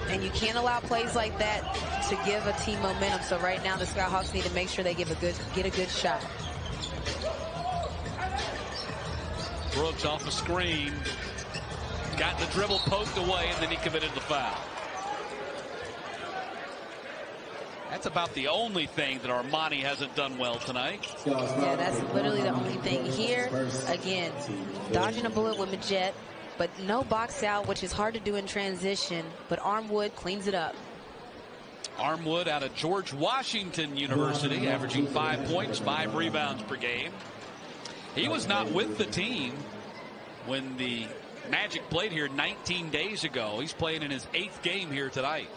And you can't allow plays like that to give a team momentum. So right now the Skyhawks need to make sure they get a good shot. Brooks off a screen. Got the dribble poked away, and then he committed the foul. That's about the only thing that Armani hasn't done well tonight. Yeah, that's literally the only thing here. Again, dodging a bullet with Majette, but no box out, which is hard to do in transition, but Armwood cleans it up. Armwood out of George Washington University, averaging 5 points, 5 rebounds per game. He was not with the team when the Magic played here 19 days ago. He's playing in his 8th game here tonight.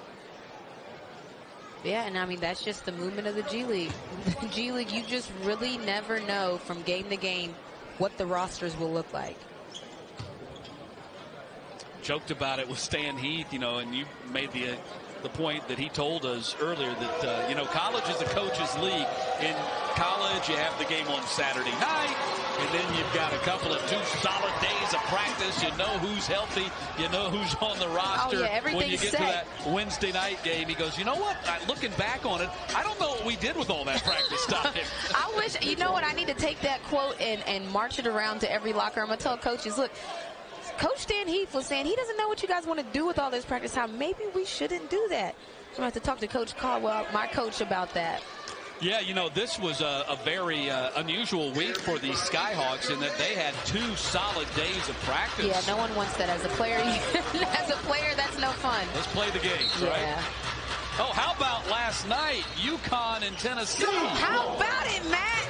Yeah, and I mean, that's just the movement of the G League. The G League, you just really never know from game to game what the rosters will look like. Joked about it with Stan Heath, and you made the the point that he told us earlier that, you know, college is a coach's league. In college, you have the game on Saturday night, and then you've got a couple of 2 solid days of practice. You know who's healthy. You know who's on the roster. Oh, yeah, when you get set. to that Wednesday night game, he goes, you know what? Looking back on it, I don't know what we did with all that practice time. I wish, you know what, I need to take that quote and march it around to every locker room. I'm going to tell coaches, look, Coach Stan Heath was saying he doesn't know what you guys want to do with all this practice time. Maybe we shouldn't do that. I'm going to have to talk to Coach Caldwell, my coach, about that. Yeah, you know, this was a very unusual week for the Skyhawks in that they had 2 solid days of practice. Yeah, no one wants that as a player. As a player, that's no fun. Let's play the game, yeah. Right? Oh, how about last night, UConn and Tennessee? How about it, Matt?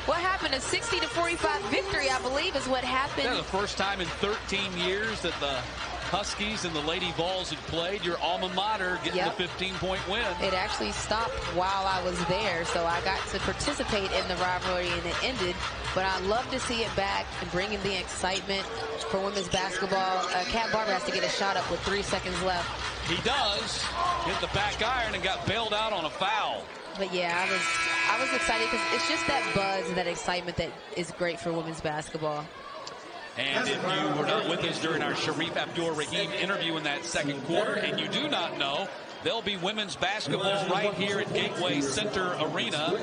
What happened? A 60-45 victory, I believe, is what happened. Yeah, the first time in 13 years that the Huskies and the Lady Vols had played. Your alma mater getting the 15-point win. It actually stopped while I was there, so I got to participate in the rivalry, and it ended. But I love to see it back and bring in the excitement for women's basketball. Kat Barber has to get a shot up with 3 seconds left. He does. Hit the back iron and got bailed out on a foul. But yeah, I was excited because it's just that buzz and that excitement that is great for women's basketball. And if you were not with us during our Sharif Abdur-Rahim interview in that second quarter, and you do not know, there'll be women's basketball right here at Gateway Center Arena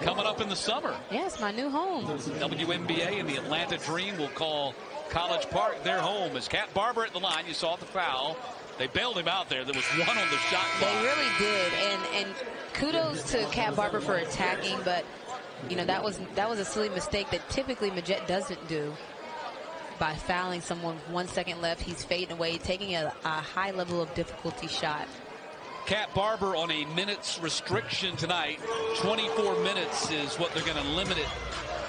coming up in the summer. Yes, my new home. WNBA and the Atlanta Dream will call College Park their home. As Kat Barber at the line, you saw the foul. They bailed him out there. There was one on the shot clock. They really did. And kudos to Kat Barber for attacking, but you know that was a silly mistake that typically Majette doesn't do. By fouling someone with 1 second left, he's fading away, taking a high level of difficulty shot. Kat Barber on a minutes restriction tonight. 24 minutes is what they're going to limit it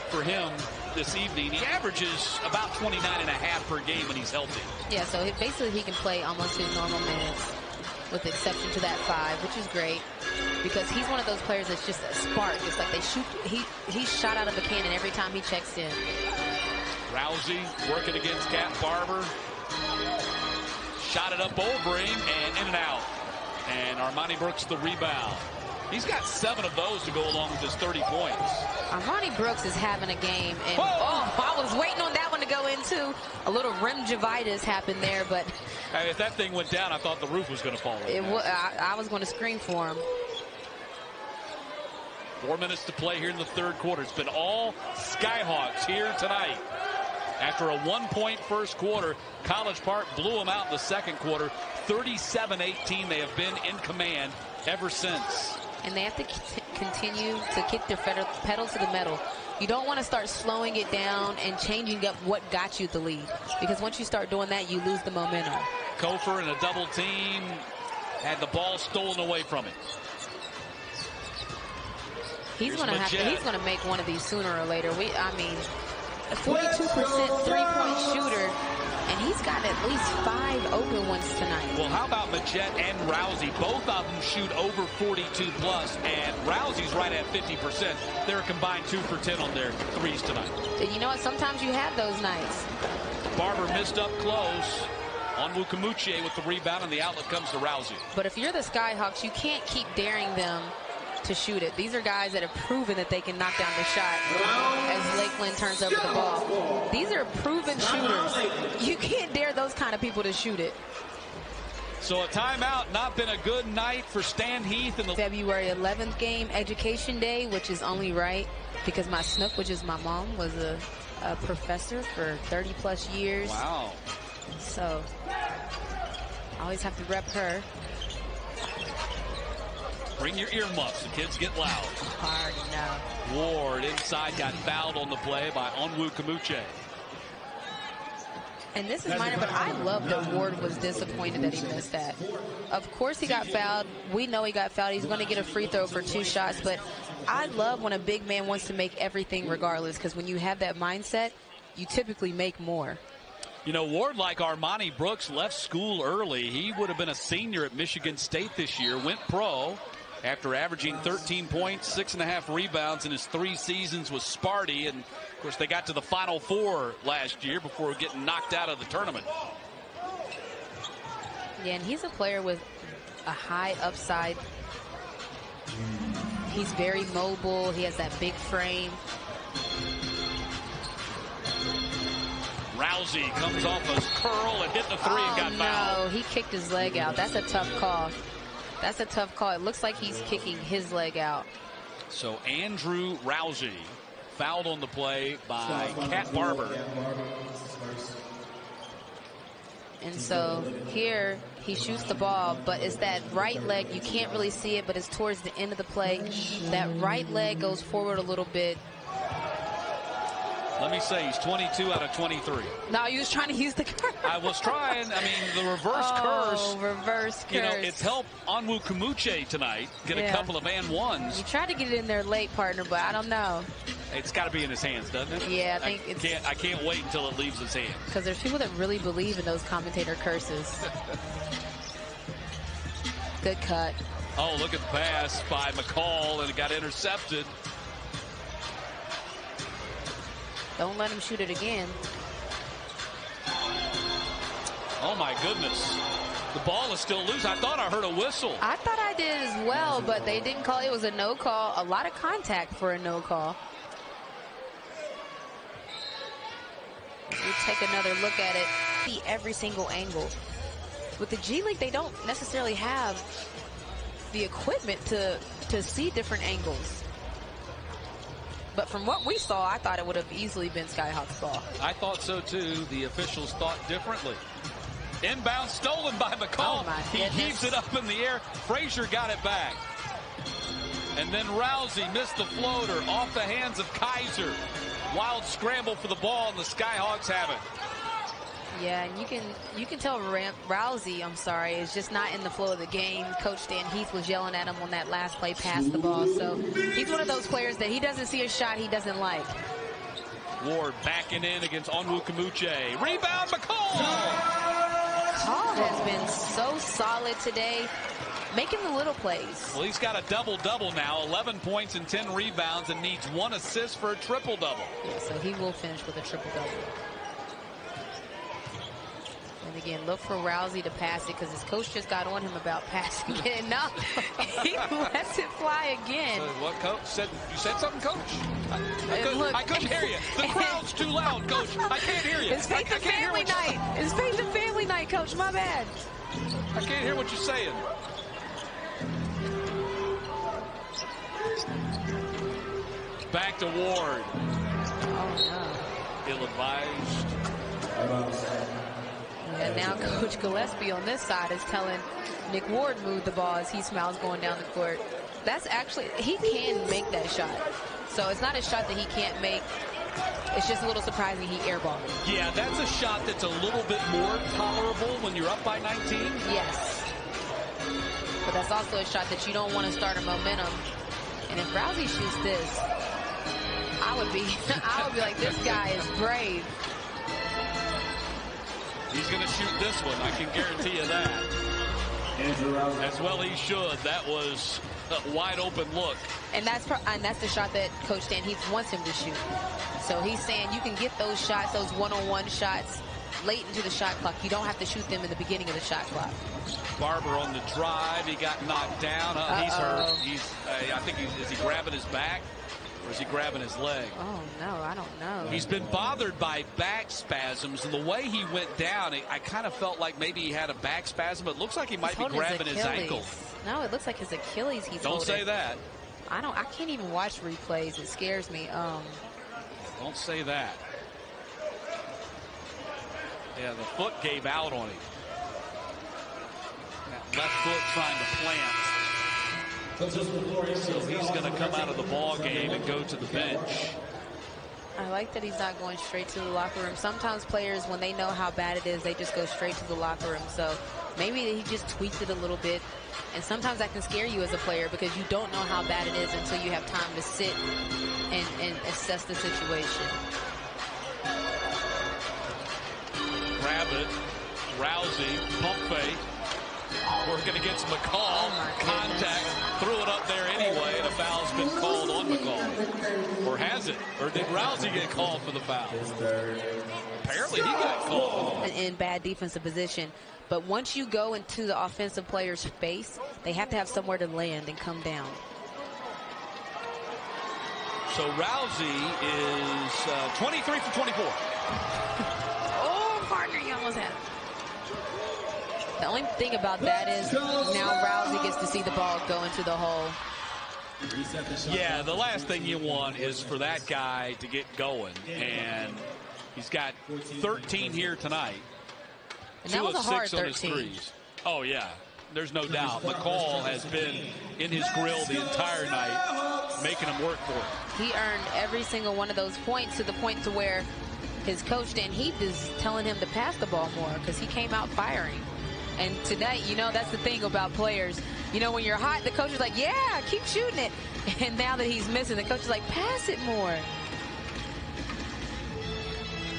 for him this evening. He averages about 29.5 per game when he's healthy. Yeah, so basically he can play almost his normal minutes, with the exception to that 5, which is great because he's one of those players that's just a spark. It's like they shoot. He's shot out of a cannon every time he checks in. Rousey working against Kat Barber. Shot it up over him and in and out. And Armani Brooks the rebound. He's got 7 of those to go along with his 30 points. Armani Brooks is having a game. And I was waiting on that one to go in too. A little rim-givitis happened there, but if that thing went down, I thought the roof was going to fall in. I was going to scream for him. 4 minutes to play here in the third quarter. It's been all Skyhawks here tonight. After a 1-point first quarter, College Park blew them out in the second quarter. 37-18. They have been in command ever since. And they have to continue to kick their pedal to the metal. You don't want to start slowing it down and changing up what got you the lead. Because once you start doing that, you lose the momentum. Kofor in a double team had the ball stolen away from him. He's going to make one of these sooner or later. I mean, a 42% three-point shooter, and he's got at least 5 open ones tonight. Well, how about Majette and Rousey? Both of them shoot over 42 plus, and Rousey's right at 50%. They're a combined 2 for 10 on their threes tonight. And you know what? Sometimes you have those nights. Barber missed up close. Onwukamuche with the rebound, and the outlet comes to Rousey. But if you're the Skyhawks, you can't keep daring them to shoot it. These are guys that have proven that they can knock down the shot as Lakeland turns over the ball. These are proven shooters. You can't dare those kind of people to shoot it. So a timeout, not been a good night for Stan Heath. In the February 11th game, Education Day, which is only right because my snook, which is my mom, was a professor for 30 plus years. Wow. So I always have to rep her. Bring your earmuffs. The kids get loud. I already know. Ward inside got fouled on the play by Onwukamuche. And this is minor, but I love that Ward was disappointed that he missed that. Of course he got fouled. We know he got fouled. He's going to get a free throw for 2 shots. But I love when a big man wants to make everything regardless, because when you have that mindset, you typically make more. You know, Ward, like Armani Brooks, left school early. He would have been a senior at Michigan State this year, went pro after averaging 13 points, 6.5 rebounds in his 3 seasons with Sparty. And, of course, they got to the Final Four last year before getting knocked out of the tournament. Yeah, and he's a player with a high upside. He's very mobile. He has that big frame. Rousey comes off a curl and hit the three and got fouled. No, he kicked his leg out. That's a tough call. That's a tough call. It looks like he's kicking his leg out. So Andrew Rousey fouled on the play by Cat Barber. And so here he shoots the ball, but it's that right leg. You can't really see it, but it's towards the end of the play. That right leg goes forward a little bit. Let me say, he's 22 out of 23. No, he was trying to use the curse. I was trying. I mean, the reverse curse. Reverse curse. You know, it's helped Onwukamuche tonight get a couple of and ones. He tried to get it in there late, partner, but I don't know. It's got to be in his hands, doesn't it? Yeah, I think I can't wait until it leaves his hands. Because there's people that really believe in those commentator curses. Good cut. Oh, look at the pass by McCall, and it got intercepted. Don't let him shoot it again. Oh, my goodness. The ball is still loose. I thought I heard a whistle. I thought I did as well, but they didn't call it. It was a no call. A lot of contact for a no call. We take another look at it. See every single angle. With the G League, they don't necessarily have the equipment to see different angles. But from what we saw, I thought it would have easily been Skyhawks ball. I thought so, too. The officials thought differently. Inbound stolen by McCall. Oh, my he goodness. heaves it up in the air. Frazier got it back. And then Rousey missed the floater off the hands of Kaiser. Wild scramble for the ball, and the Skyhawks have it. Yeah, and you can tell Rousey, is just not in the flow of the game. Coach Dan Heath was yelling at him on that last play past the ball. So he's one of those players that he doesn't see a shot he doesn't like. Ward backing in against Onwukamuche. Rebound, McCall! McCall has been so solid today, making the little plays. Well, he's got a double-double now, 11 points and 10 rebounds, and needs 1 assist for a triple-double. Yeah, so he will finish with a triple-double. And again, look for Rousey to pass it because his coach just got on him about passing it. And now he lets it fly again. So what, Coach? You said something, Coach? I couldn't hear you. The crowd's too loud, Coach. I can't hear you. It's Faith and Family Night. It's Faith and Family Night, Coach. My bad. I can't hear what you're saying. Back to Ward. Oh, no. Ill-advised. And now Coach Gillespie on this side is telling Nick Ward move the ball as he smiles going down the court. That's actually, he can make that shot. So it's not a shot that he can't make. It's just a little surprising he airballed it. Yeah, that's a shot that's a little bit more tolerable when you're up by 19. Yes. But that's also a shot that you don't want to start a momentum. And if Rousey shoots this, I would be like, this guy is brave. He's going to shoot this one. I can guarantee you that. As well he should. That was a wide open look. And that's the shot that Coach Dan Heath wants him to shoot. So he's saying you can get those shots, those one-on-one shots, late into the shot clock. You don't have to shoot them in the beginning of the shot clock. Barber on the drive. He got knocked down. He's hurt. I think is he grabbing his back? Or is he grabbing his leg? Oh, no, I don't know. He's been bothered by back spasms, and the way he went down, I kind of felt like maybe he had a back spasm, but it looks like he might be grabbing his ankle. No, it looks like his Achilles he's Don't holding. say that. I can't even watch replays. It scares me. Don't say that. Yeah, the foot gave out on him. That left foot trying to plant. So he's going to come out of the ball game and go to the bench. I like that he's not going straight to the locker room. Sometimes players, when they know how bad it is, they just go straight to the locker room. So maybe he just tweaked it a little bit. And sometimes that can scare you as a player because you don't know how bad it is until you have time to sit and assess the situation. Grab it. Rousey, pump fake. Working against McCall. Oh, contact. Threw it up there anyway, and a foul's been called on McCall. Or has it? Or did Rousey get called for the foul? apparently he got called. In bad defensive position. But once you go into the offensive player's face, they have to have somewhere to land and come down. So Rousey is 23 for 24. Oh, partner, you almost had it. The only thing about that is now Rousey gets to see the ball go into the hole. Yeah, the last thing you want is for that guy to get going. And he's got 13 here tonight. And that was a hard 6 on his 13. threes. Oh, yeah. There's no doubt. McCall has been in his grill the entire night, making him work for it. He earned every single one of those points to the point to where his coach, Dan Heath, is telling him to pass the ball more because he came out firing. And tonight, you know, that's the thing about players. You know, when you're hot, the coach is like, yeah, keep shooting it. And now that he's missing, the coach is like, pass it more.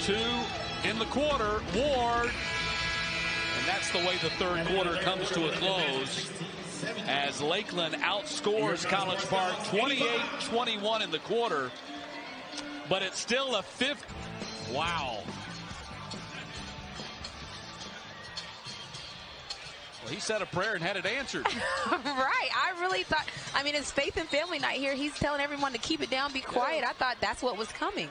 2 in the quarter. Ward. And that's the way the third quarter comes to a close as Lakeland outscores College Park 28-21 in the quarter. But it's still a fifth. Wow. Well, he said a prayer and had it answered. Right. I really thought, I mean, it's faith and family night here. He's telling everyone to keep it down, be quiet. I thought that's what was coming.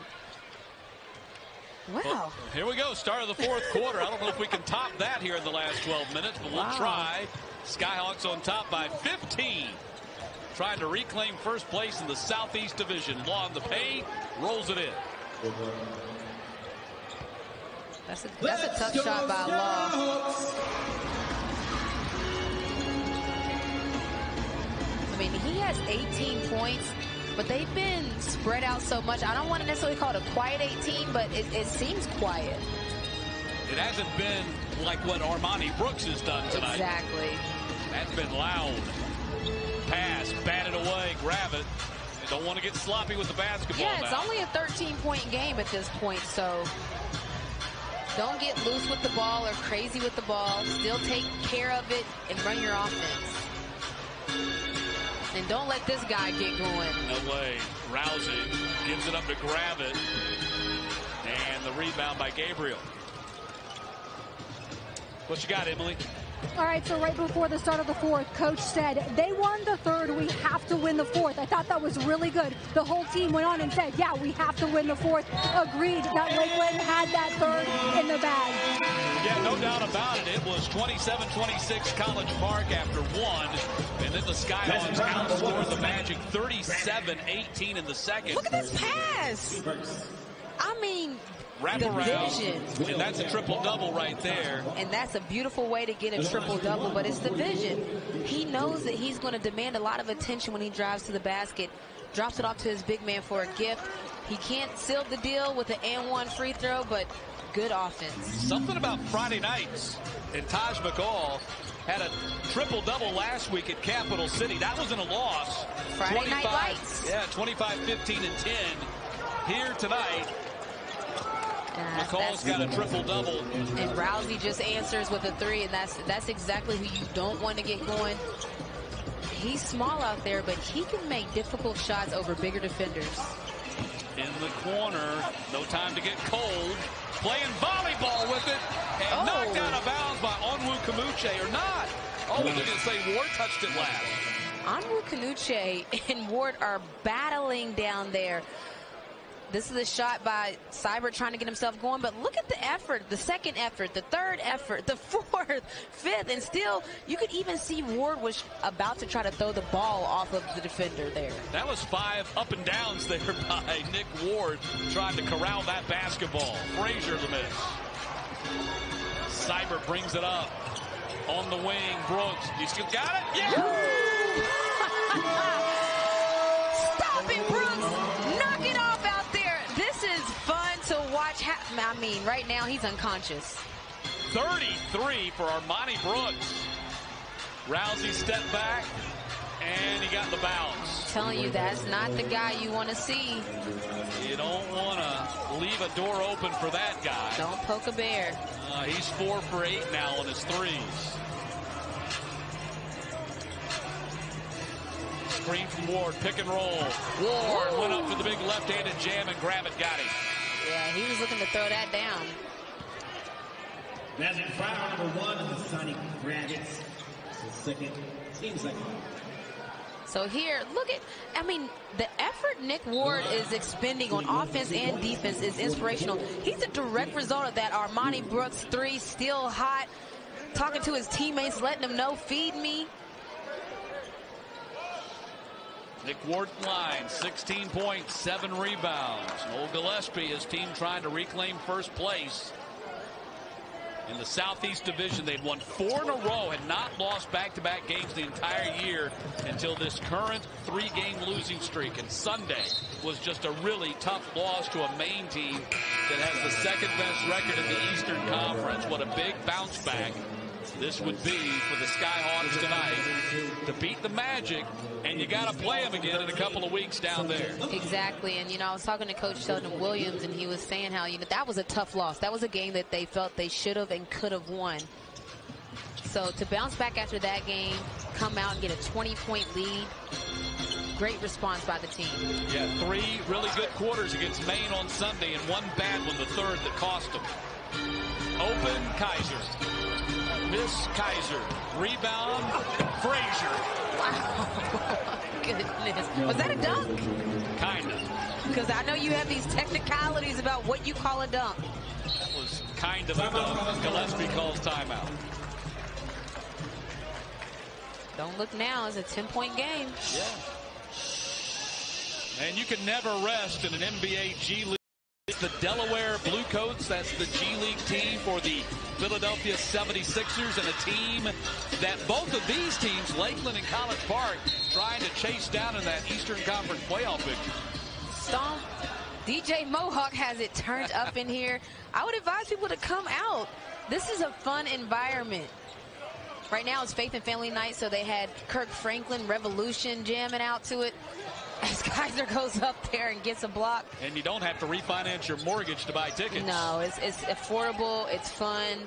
Wow. Well, here we go. Start of the fourth quarter. I don't know if we can top that here in the last 12 minutes, but we'll try. Skyhawks on top by 15. Trying to reclaim first place in the Southeast Division. Law in the paint. Rolls it in. That's a tough shot by Law. I mean, he has 18 points. But they've been spread out so much. I don't want to necessarily call it a quiet 18, but it seems quiet. It hasn't been like what Armani Brooks has done tonight. Exactly. That's been loud. Pass, bat it away, grab it. They don't want to get sloppy with the basketball. Yeah, it's now. only a 13-point game at this point, so don't get loose with the ball or crazy with the ball. Still take care of it and run your offense. And don't let this guy get going. No way. Rousey gives it up to grab it. And the rebound by Gabriel. What you got, Emily? All right, so right before the start of the fourth, Coach said, they won the third, we have to win the fourth. I thought that was really good. The whole team went on and said, yeah, we have to win the fourth. Agreed that Lakeland had that third in the bag. Yeah, no doubt about it. It was 27-26 College Park after one. And then the Skyhawks outscored the Magic 37-18 in the second. Look at this pass. I mean, wrap around, and that's a triple-double right there. And that's a beautiful way to get a triple-double, but it's the vision. He knows that he's going to demand a lot of attention when he drives to the basket, drops it off to his big man for a gift. He can't seal the deal with an and-one free throw, but good offense. Something about Friday nights, and Taj McCall had a triple-double last week at Capital City. That wasn't a loss. Friday night lights. Yeah, 25, 15, and 10 here tonight. McCall's got a triple-double. And Rousey just answers with a three, and that's exactly who you don't want to get going. He's small out there, but he can make difficult shots over bigger defenders. In the corner, no time to get cold. Playing volleyball with it, and knocked out of bounds by Onwu Kamuche, or not. Oh, we're going to say Ward touched it last. Onwu Kamuche and Ward are battling down there. This is a shot by Seibert trying to get himself going, but look at the effort, the second effort, the third effort, the fourth, fifth, and still you could even see Ward was about to try to throw the ball off of the defender there. That was 5 up and downs there by Nick Ward trying to corral that basketball. Frazier the miss. Seibert brings it up on the wing. Brooks, you still got it? Yeah! Stop it, Brooks! Knock it off out there. This is fun to watch. I mean, right now he's unconscious. 33 for Armani Brooks. Rousey stepped back, and he got the bounce. I'm telling you, that's not the guy you want to see. You don't want to leave a door open for that guy. Don't poke a bear. He's 4 for 8 now on his threes. Screen from Ward, pick and roll. Ward went up for the big left-handed jam and grab it, got him. Yeah, he was looking to throw that down. Magic foul number 1 in the Sonic Rabbits. Second, team second. So here, look at, I mean, the effort Nick Ward is expending on offense and defense is inspirational. He's a direct result of that. Armani Brooks 3 still hot, talking to his teammates, letting them know, feed me. Nick Ward line, 16 points, 7 rebounds. Noel Gillespie, his team trying to reclaim first place. In the Southeast Division, they'd won 4 in a row and not lost back-to-back games the entire year until this current 3-game losing streak. And Sunday was just a really tough loss to a Maine team that has the second-best record in the Eastern Conference. What a big bounce back this would be for the Skyhawks tonight to beat the Magic, and you got to play them again in a couple of weeks down there. Exactly, and you know, I was talking to Coach Sheldon Williams, and he was saying how, you know, that was a tough loss. That was a game that they felt they should have and could have won. So to bounce back after that game, come out and get a 20-point lead, great response by the team. Yeah, 3 really good quarters against Maine on Sunday, and 1 bad one, the third, that cost them. Open Kaiser. Miss Kaiser. Rebound. Frazier. Wow. Goodness. Was that a dunk? Kinda. Because I know you have these technicalities about what you call a dunk. That was kind of a dunk. Gillespie calls timeout. Don't look now. It's a 10-point game. Yeah. And you can never rest in an NBA G League. It's the Delaware Bluecoats. That's the G League team for the Philadelphia 76ers, and a team that both of these teams, Lakeland and College Park, trying to chase down in that Eastern Conference playoff picture. Stomp. DJ Mohawk has it turned up in here. I would advise people to come out. This is a fun environment. Right now it's Faith and Family Night, so they had Kirk Franklin Revolution jamming out to it. As Kaiser goes up there and gets a block. And you don't have to refinance your mortgage to buy tickets. No, it's affordable, it's fun.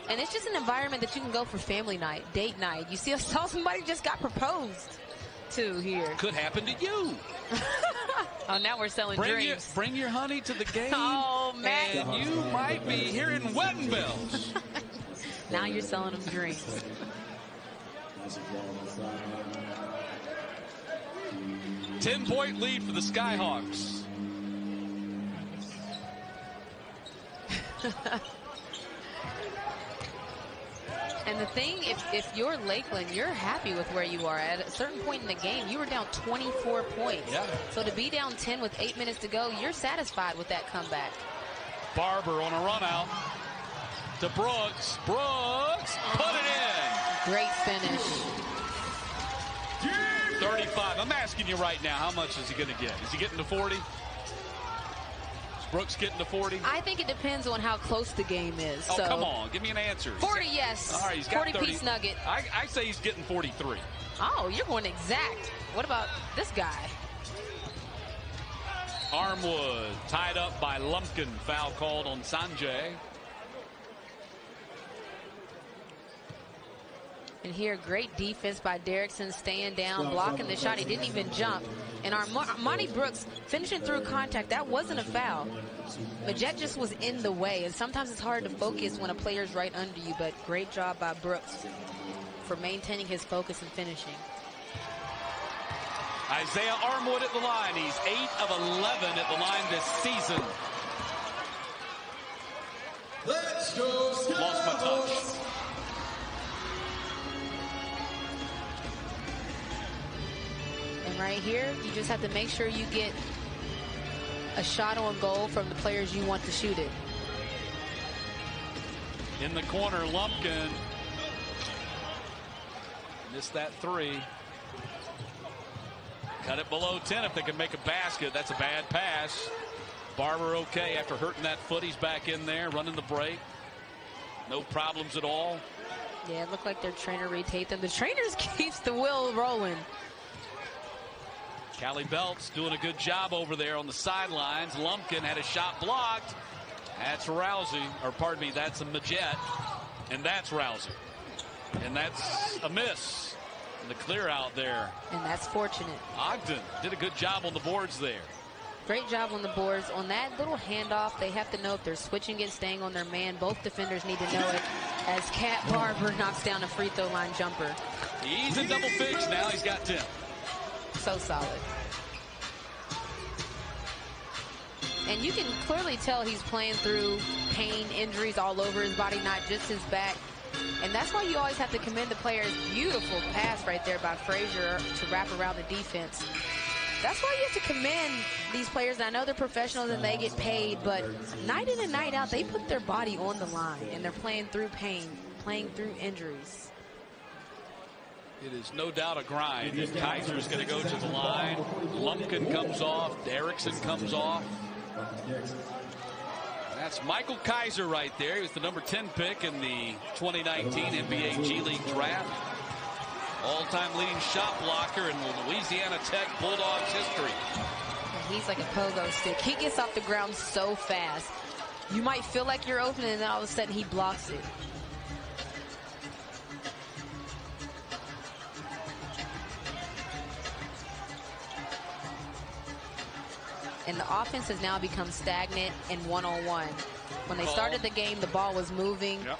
And it's just an environment that you can go for family night, date night. You saw somebody just got proposed to here. Could happen to you. Oh, now we're selling dreams. Bring your honey to the game. Oh, man. And you might be hearing wedding bells. Now you're selling them dreams. 10-point lead for the Skyhawks. And the thing, if you're Lakeland, you're happy with where you are. At a certain point in the game, you were down 24 points. Yeah. So to be down 10 with 8 minutes to go, you're satisfied with that comeback. Barber on a run out to Brooks. Brooks, put it in. Great finish. 35. I'm asking you right now, how much is he going to get? Is he getting to 40? Is Brooks getting to 40? I think it depends on how close the game is. Oh, so come on. Give me an answer. 40, yes. All right, he's got 40-piece nugget. I say he's getting 43. Oh, you're going exact. What about this guy? Armwood tied up by Lumpkin. Foul called on Sanjay. And here, great defense by Derrickson, staying down, blocking the shot. He didn't even jump. And Armani Brooks finishing through contact. That wasn't a foul. Majet just was in the way. And sometimes it's hard to focus when a player's right under you. But great job by Brooks for maintaining his focus and finishing. Isaiah Armwood at the line. He's 8 of 11 at the line this season. Let's go. Lost my touch. And right here, you just have to make sure you get a shot on goal from the players you want to shoot it. In the corner, Lumpkin missed that 3. Cut it below 10 if they can make a basket. That's a bad pass. Barber okay after hurting that foot. He's back in there running the break. No problems at all. Yeah, it looked like their trainer retaped them. The trainers keeps the wheel rolling. Callie Belt's doing a good job over there on the sidelines. Lumpkin had a shot blocked. That's Rousey, or pardon me, that's a Majet. And that's Rousey. And that's a miss. And the clear out there. And that's fortunate. Ogden did a good job on the boards there. Great job on the boards. On that little handoff, they have to know if they're switching it, staying on their man. Both defenders need to know it as Cat Barber knocks down a free throw line jumper. He's in double figures now. He's got 10. So solid. And you can clearly tell he's playing through pain, injuries all over his body, not just his back. And that's why you always have to commend the players. Beautiful pass right there by Frazier to wrap around the defense. That's why you have to commend these players. And I know they're professionals and they get paid, but night in and night out, they put their body on the line, and they're playing through pain, playing through injuries. It is no doubt a grind. Kaiser's going to go to the line. Lumpkin comes off. Derrickson comes off. That's Michael Kaiser right there. He was the number 10 pick in the 2019 NBA G League draft. All-time leading shot blocker in Louisiana Tech Bulldogs history. He's like a pogo stick. He gets off the ground so fast. You might feel like you're open, and then all of a sudden he blocks it. And the offense has now become stagnant and one-on-one. When they started the game, the ball was moving. Yep.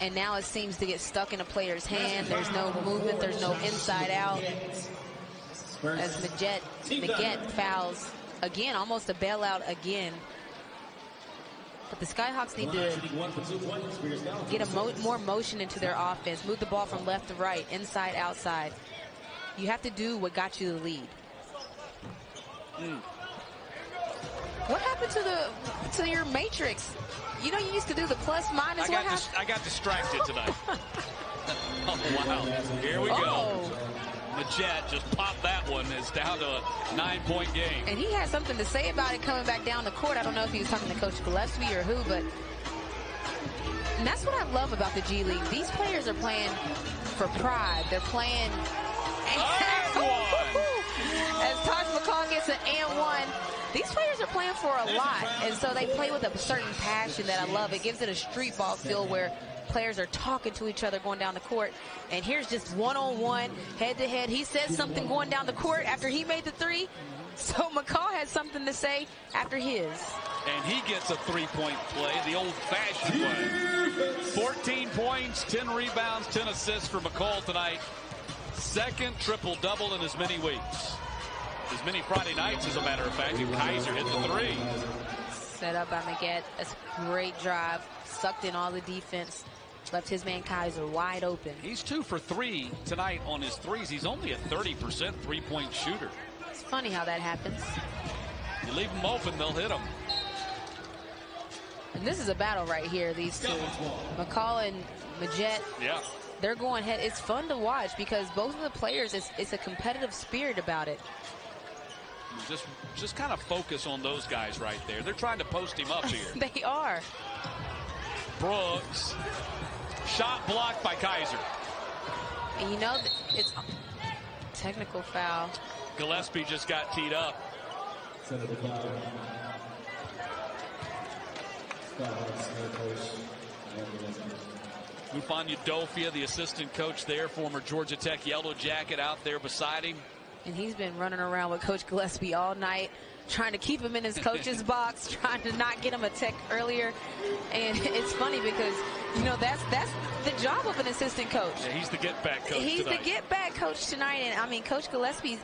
And now it seems to get stuck in a player's hand. There's no movement. There's no inside out. As Maggette fouls again, almost a bailout again. But the Skyhawks need to get more motion into their offense. Move the ball from left to right, inside, outside. You have to do what got you the lead. What happened to your matrix? You know, you used to do the plus minus. I got distracted tonight. Oh, wow. Here we go. Maggette just popped that one. It's down to a 9-point game. And he had something to say about it coming back down the court. I don't know if he was talking to Coach Gillespie or who, but and that's what I love about the G League. These players are playing for pride. They're playing. As Taj McCall gets an and one. These players are playing for a lot, and so they play with a certain passion that I love. It gives it a street ball feel where players are talking to each other going down the court. And here's just one-on-one, head-to-head. He said something going down the court after he made the three. So McCall had something to say after his. And he gets a three-point play, the old-fashioned way. 14 points, 10 rebounds, 10 assists for McCall tonight. Second triple-double in as many weeks. As many Friday nights, as a matter of fact, and Kaiser hit the three. Set up by Maggette. That's a great drive. Sucked in all the defense. Left his man Kaiser wide open. He's 2 for 3 tonight on his threes. He's only a 30% three-point shooter. It's funny how that happens. You leave them open, they'll hit them. And this is a battle right here, these two. McCall and Maggette. Yeah. They're going head. It's fun to watch because both of the players, it's a competitive spirit about it. Just kind of focus on those guys right there. They're trying to post him up here. They are. Brooks. Shot blocked by Kaiser. And you know, it's technical foul. Gillespie just got teed up. Mufanya Dofia, the assistant coach there, former Georgia Tech Yellow Jacket, out there beside him. And he's been running around with Coach Gillespie all night, trying to keep him in his coach's box, trying to not get him a tech earlier. And it's funny because, you know, that's the job of an assistant coach. Yeah, he's the get-back coach He's tonight. the get-back coach tonight. And, I mean, Coach Gillespie,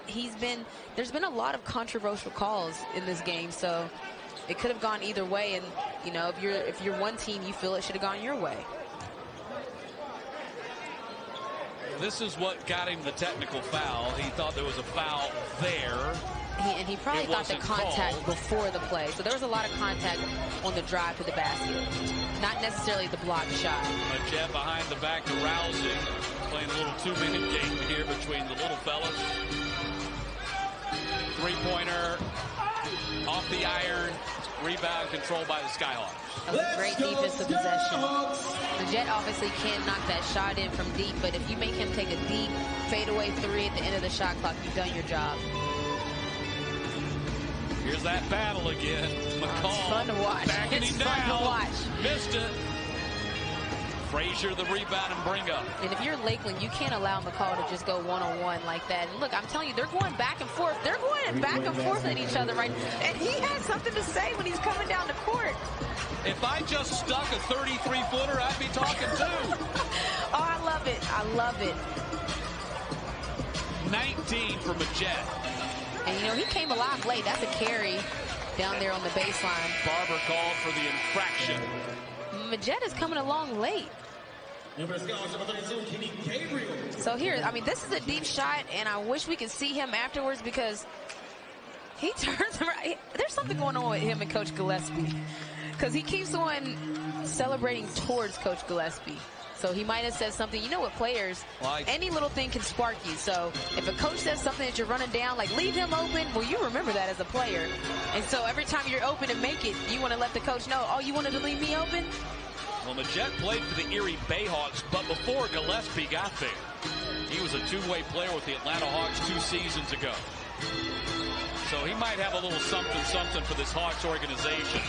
there's been a lot of controversial calls in this game. So it could have gone either way. And, you know, if you're one team, you feel it should have gone your way. This is what got him the technical foul. He thought there was a foul there. And he probably thought the contact called before the play. So there was a lot of contact on the drive to the basket. Not necessarily the blocked shot. Maggette behind the back to Rousing. Playing a little two-minute game here between the little fellas. Three-pointer off the iron. Rebound controlled by the Skyhawks. That was a great defensive possession. Maggette obviously can't knock that shot in from deep, but if you make him take a deep fadeaway three at the end of the shot clock, you've done your job. Here's that battle again. McCall. It's fun to watch. Backing It's him fun down. to watch. Missed it. Frazier the rebound and bring up. And if you're Lakeland, you can't allow McCall to just go one-on-one like that. And look, I'm telling you, they're going back and forth. They're going back and forth at each other, right? And he has something to say when he's coming down the court. If I just stuck a 33-footer, I'd be talking too. Oh, I love it. I love it. 19 for Majet. And, you know, he came alive late. That's a carry down there on the baseline. Barber called for the infraction. Majet is coming along late. So here, I mean, this is a deep shot, and I wish we could see him afterwards because he turns around. There's something going on with him and Coach Gillespie because he keeps on celebrating towards Coach Gillespie. So he might have said something. You know what, players, any little thing can spark you. So if a coach says something that you're running down, like leave him open, well, you remember that as a player. And so every time you're open and make it, you want to let the coach know, oh, you wanted to leave me open? Well, Majet played for the Erie Bayhawks, but before Gillespie got there, he was a two-way player with the Atlanta Hawks 2 seasons ago. So he might have a little something for this Hawks organization.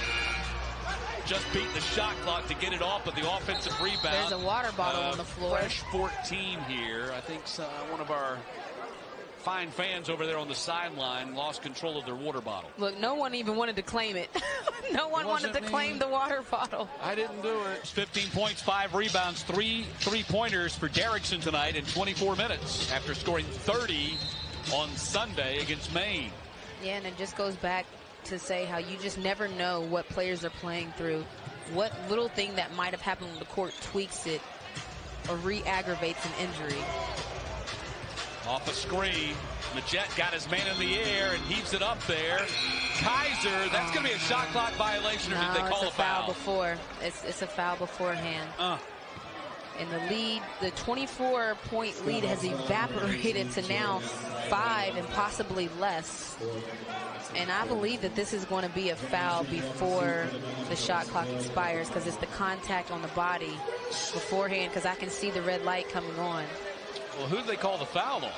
Just beat the shot clock to get it off, but the offensive rebound. There's a water bottle on the floor. Fresh 14 here. I think one of our fine fans over there on the sideline lost control of their water bottle. Look, no one even wanted to claim it. No one wanted to claim the water bottle. I didn't do it. 15 points, 5 rebounds, 3 3-pointers for Derrickson tonight in 24 minutes after scoring 30 on Sunday against Maine. Yeah, and it just goes back to say how you just never know what players are playing through. What little thing that might have happened on the court tweaks it or re-aggravates an injury. Off a screen, Majet got his man in the air and heaves it up there. Kaiser, that's going to be a shot clock violation, or did they call a foul? Before. It's a foul beforehand. And the lead, the 24-point lead has evaporated to now 5 and possibly less. And I believe that this is going to be a foul before the shot clock expires because it's the contact on the body beforehand, because I can see the red light coming on. Well, who did they call the foul on?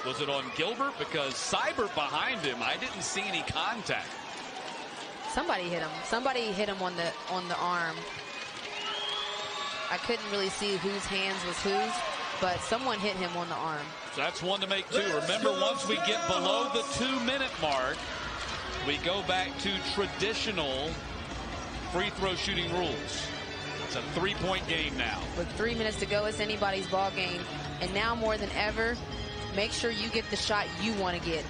Was it on Gilbert? Because Seibert behind him, I didn't see any contact. Somebody hit him. Somebody hit him on the arm. I couldn't really see whose hands was whose, but someone hit him on the arm. So that's one to make two. Remember, once we get below the 2-minute mark, we go back to traditional free throw shooting rules. It's a 3-point game now. With 3 minutes to go, it's anybody's ball game. And now more than ever, make sure you get the shot you want to get.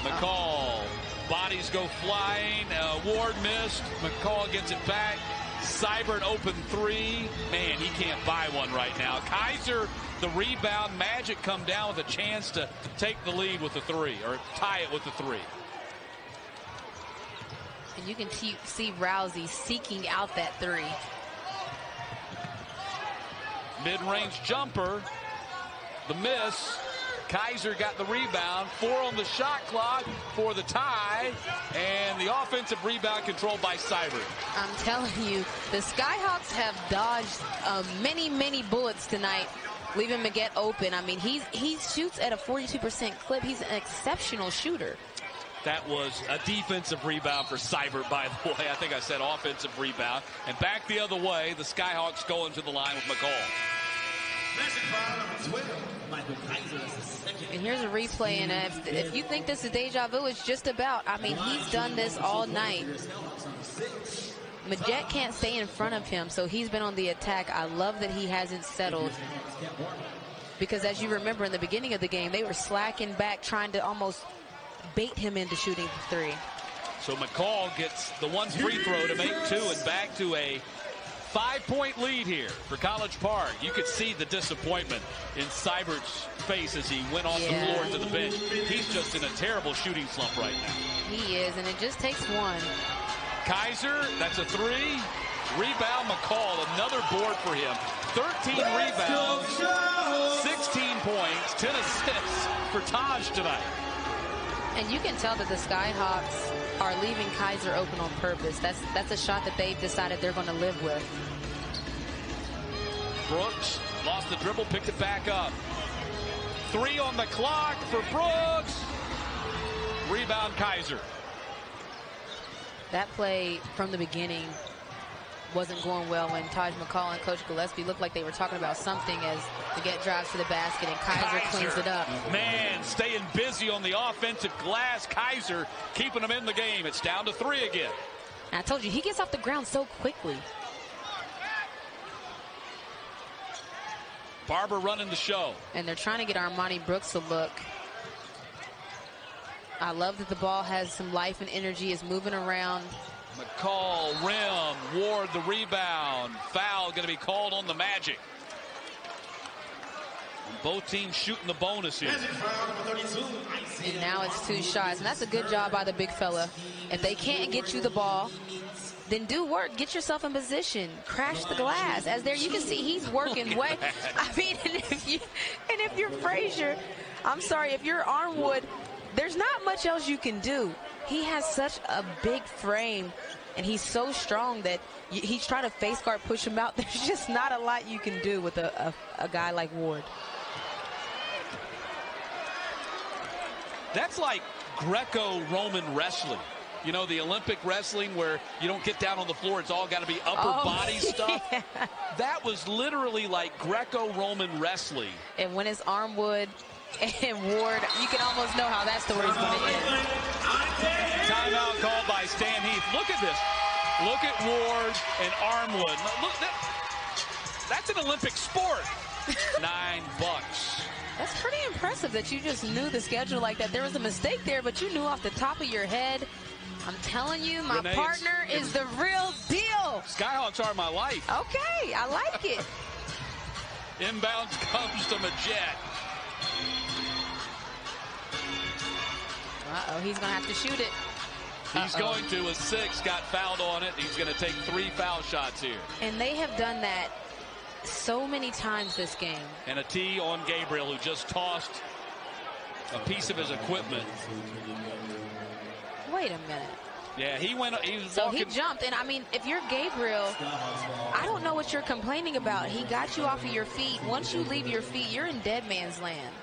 McCall, bodies go flying. Ward missed. McCall gets it back. Seibert open 3. Man, he can't buy one right now. Kaiser, the rebound. Magic come down with a chance to take the lead with the 3, or tie it with the 3. And you can see Rousey seeking out that 3. Mid-range jumper. The miss. Kaiser got the rebound. 4 on the shot clock for the tie. And the offensive rebound controlled by Seibert. I'm telling you, the Skyhawks have dodged many bullets tonight, leaving Maget open. I mean, he shoots at a 42% clip. He's an exceptional shooter. That was a defensive rebound for Seibert, by the way. I think I said offensive rebound. And back the other way, the Skyhawks going to the line with McCall. And here's a replay, and if you think this is deja vu, it's just about. I mean, he's done this all night. Majet can't stay in front of him, so he's been on the attack. I love that he hasn't settled, because as you remember in the beginning of the game, they were slacking back, trying to almost bait him into shooting the 3. So McCall gets the 1 free throw to make 2, and back to a 5-point lead here for College Park. You could see the disappointment in Seibert's face as he went off the floor to the bench. He's just in a terrible shooting slump right now. He is, and it just takes 1. Kaiser, that's a 3. Rebound McCall, another board for him. 13 rebounds, 16 points, 10 assists for Taj tonight. And you can tell that the Skyhawks are leaving Kaiser open on purpose. That's a shot that they've decided they're going to live with. Brooks lost the dribble, picked it back up. 3 on the clock for Brooks. Rebound Kaiser. That play from the beginning, wasn't going well when Taj McCall and Coach Gillespie looked like they were talking about something as the get drives to the basket, and Kaiser cleans it up. Man, staying busy on the offensive glass. Kaiser keeping them in the game. It's down to 3 again. And I told you, he gets off the ground so quickly. Barber running the show. And they're trying to get Armani Brooks to look. I love that the ball has some life and energy, is moving around. McCall, rim, Ward the rebound. Foul going to be called on the Magic. And both teams shooting the bonus here. And now it's 2 shots. And that's a good job by the big fella. If they can't get you the ball, then do work. Get yourself in position. Crash the glass. As there you can see, he's working way. I mean, and if you're Frazier, I'm sorry, if you're Armwood, there's not much else you can do. He has such a big frame, and he's so strong that he's trying to face guard, push him out. There's just not a lot you can do with a guy like Ward. That's like Greco-Roman wrestling. You know, the Olympic wrestling where you don't get down on the floor. It's all got to be upper body stuff. Yeah. That was literally like Greco-Roman wrestling. And when it's Armwood and Ward, you can almost know how that story's going to end. Timeout called by Stan Heath. Look at this. Look at Ward and Armwood. Look, that's an Olympic sport. $9. That's pretty impressive that you just knew the schedule like that. There was a mistake there, but you knew off the top of your head. I'm telling you, my partner is the real deal. Skyhawks are my life. Okay, I like it. Inbounds comes to Majet. Uh-oh, he's going to have to shoot it. He's going to. A 6 got fouled on it. He's going to take 3 foul shots here. And they have done that so many times this game. And a tee on Gabriel, who just tossed a piece of his equipment. Wait a minute. Yeah, he went. So he jumped, and I mean, if you're Gabriel, I don't know what you're complaining about. He got you off of your feet. Once you leave your feet, you're in dead man's land.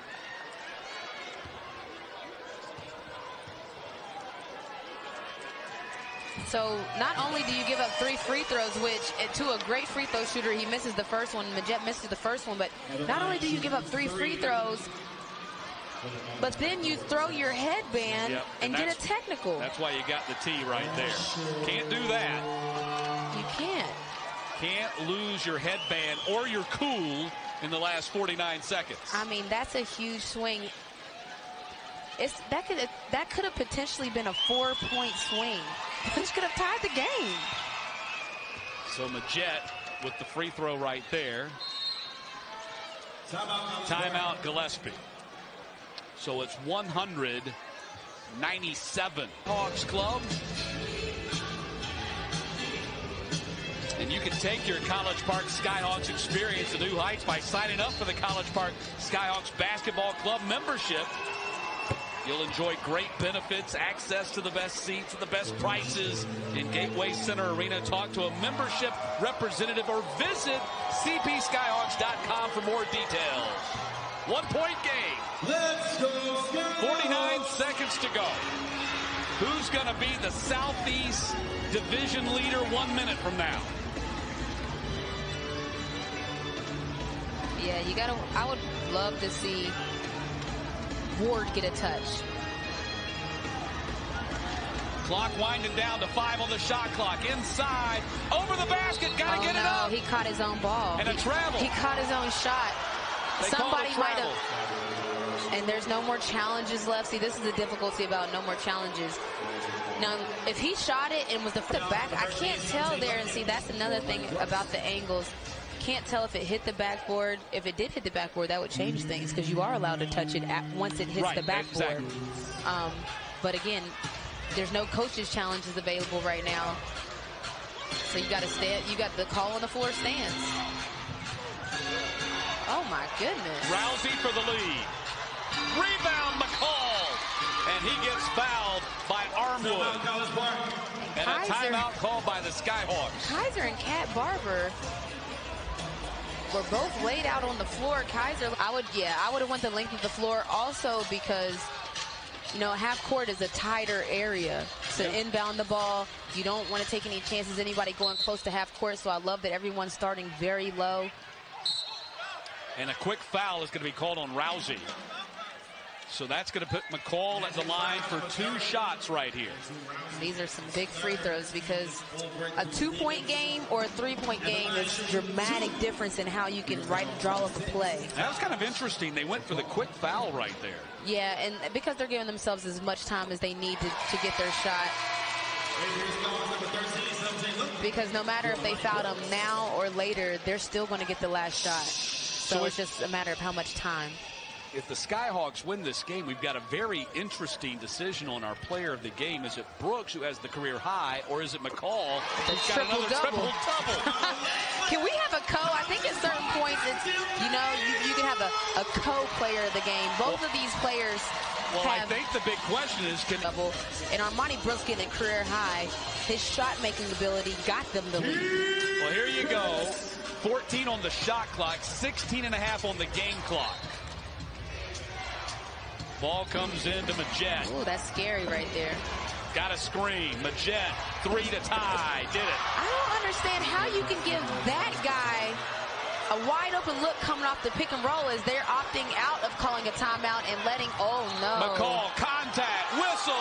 So not only do you give up 3 free throws, which to a great free throw shooter, he misses the first one. Majet misses the first one, but not only do you give up 3 free throws, but then you throw your headband and get a technical. That's why you got the tee right there. Can't do that. You can't. Can't lose your headband or your cool in the last 49 seconds. I mean, that's a huge swing. That could have potentially been a 4-point swing. This could have tied the game. So Majet with the free throw right there. Timeout Gillespie. So it's 197. Hawks Club. And you can take your College Park Skyhawks experience to new heights by signing up for the College Park Skyhawks Basketball Club membership. You'll enjoy great benefits, access to the best seats at the best prices in Gateway Center Arena. Talk to a membership representative or visit cpskyhawks.com for more details. 1-point game. Let's go, 49 seconds to go. Who's going to be the Southeast Division leader 1 minute from now? Yeah, I would love to see Ward get a touch. Clock winding down to 5 on the shot clock. Inside, over the basket, gotta get it up. He caught his own ball. And a travel. He caught his own shot. Somebody might have. And there's no more challenges left. See, this is the difficulty about no more challenges. Now, if he shot it and was the back, I can't tell there. And see, that's another thing about the angles. Can't tell if it hit the backboard. If it did hit the backboard, that would change things because you are allowed to touch it once it hits the backboard. Exactly. But again, there's no coaches challenges available right now. So you got to stay. You got the call on the floor stands. Oh my goodness. Rousey for the lead. Rebound McCall. And he gets fouled by Armwood. And a timeout called by the Skyhawks. Kaiser and Cat Barber were both laid out on the floor. Kaiser, I would have went the length of the floor also because, you know, half court is a tighter area. to inbound the ball. You don't want to take any chances, anybody going close to half court, so I love that everyone's starting very low. And a quick foul is going to be called on Rousey. So that's going to put McCall at the line for 2 shots right here. These are some big free throws because a 2-point game or a 3-point game is a dramatic difference in how you can draw up a play. That was kind of interesting. They went for the quick foul right there. Yeah, and because they're giving themselves as much time as they need to get their shot. Because no matter if they fouled them now or later, they're still going to get the last shot. So it's just a matter of how much time. If the Skyhawks win this game, we've got a very interesting decision on our player of the game. Is it Brooks, who has the career high, or is it McCall, who's got another triple-double? Can we have a co? I think at certain points, it's, you can have a co-player of the game. Both of these players I think the big question is, and Armani Brooks getting a career high. His shot-making ability got them the lead. Well, here you go. 14 on the shot clock, 16.5 on the game clock. Ball comes into Majette. Oh, that's scary right there. Got a screen. Majette, 3 to tie. Did it. I don't understand how you can give that guy a wide open look coming off the pick and roll as they're opting out of calling a timeout and letting, oh no. McCall, contact, whistle.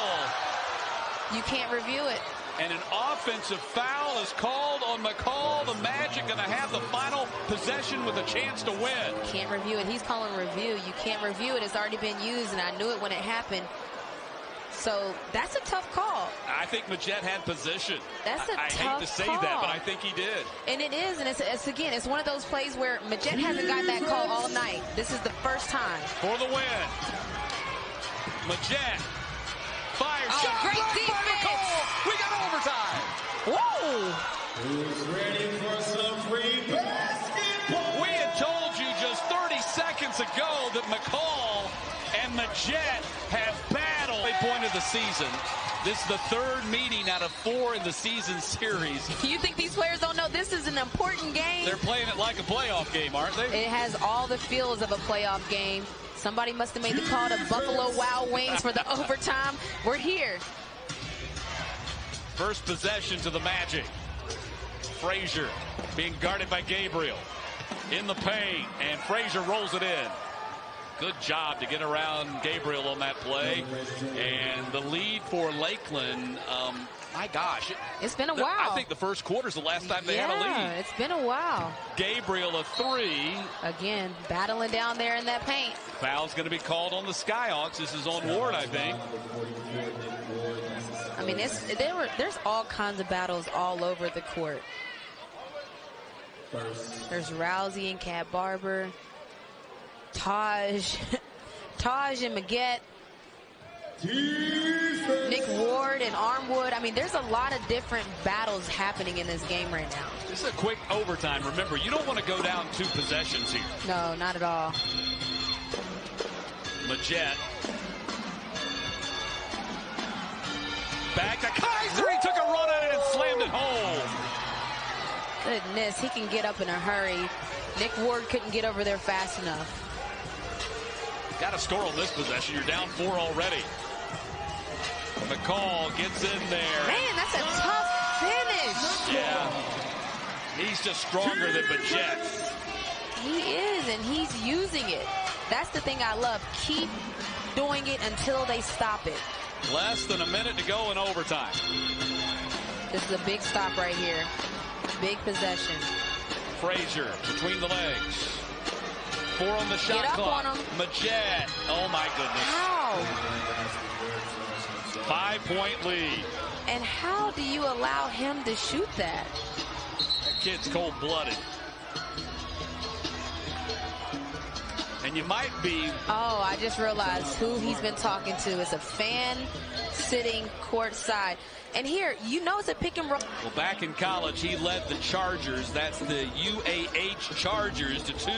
You can't review it. And an offensive foul is called on McCall. The Magic going to have the final possession with a chance to win. Can't review it. He's calling review. You can't review it. It's already been used, and I knew it when it happened. So that's a tough call. I think Majette had position. That's a tough call. I hate to say that, but I think he did. And it is, and it's one of those plays where Majette hasn't gotten that call all night. This is the first time. For the win. Majette. Fire shot. Great defense. We got overtime. Whoa. Who's ready for some free basketball? We had told you just 30 seconds ago that McCall and Majette have battled. Point of the season. This is the 3rd meeting out of 4 in the season series. You think these players don't know this is an important game? They're playing it like a playoff game, aren't they? It has all the feels of a playoff game. Somebody must have made the call to Buffalo Wild Wings for the overtime. We're here. First possession to the Magic. Frazier being guarded by Gabriel. In the paint, and Frazier rolls it in. Good job to get around Gabriel on that play. And the lead for Lakeland, my gosh. It's been a while. I think the first quarter's the last time they had a lead. Yeah, it's been a while. Gabriel, a 3. Again, battling down there in that paint. Foul's going to be called on the Skyhawks. This is on Ward, I think. I mean, there's all kinds of battles all over the court. There's Rousey and Cat Barber. Taj and Maggette, Nick Ward and Armwood. I mean, there's a lot of different battles happening in this game right now. This is a quick overtime. Remember, you don't want to go down 2 possessions here. No, not at all. Majette. Back to Kaiser. He took a run at it and slammed it home. Goodness, he can get up in a hurry. Nick Ward couldn't get over there fast enough. Got to score on this possession. You're down 4 already. McCall gets in there. Man, that's a tough finish. Yeah. He's just stronger than Majette. He is, and he's using it. That's the thing I love. Keep doing it until they stop it. Less than a minute to go in overtime. This is a big stop right here. Big possession. Frazier between the legs. 4 on the shot clock. Majette. Oh, my goodness. How? 5-point lead. And how do you allow him to shoot that? That kid's cold-blooded. And you might be... Oh, I just realized who he's been talking to. It's a fan sitting courtside. And here, you know it's a pick and roll. Well, back in college, he led the Chargers. That's the UAH Chargers to 2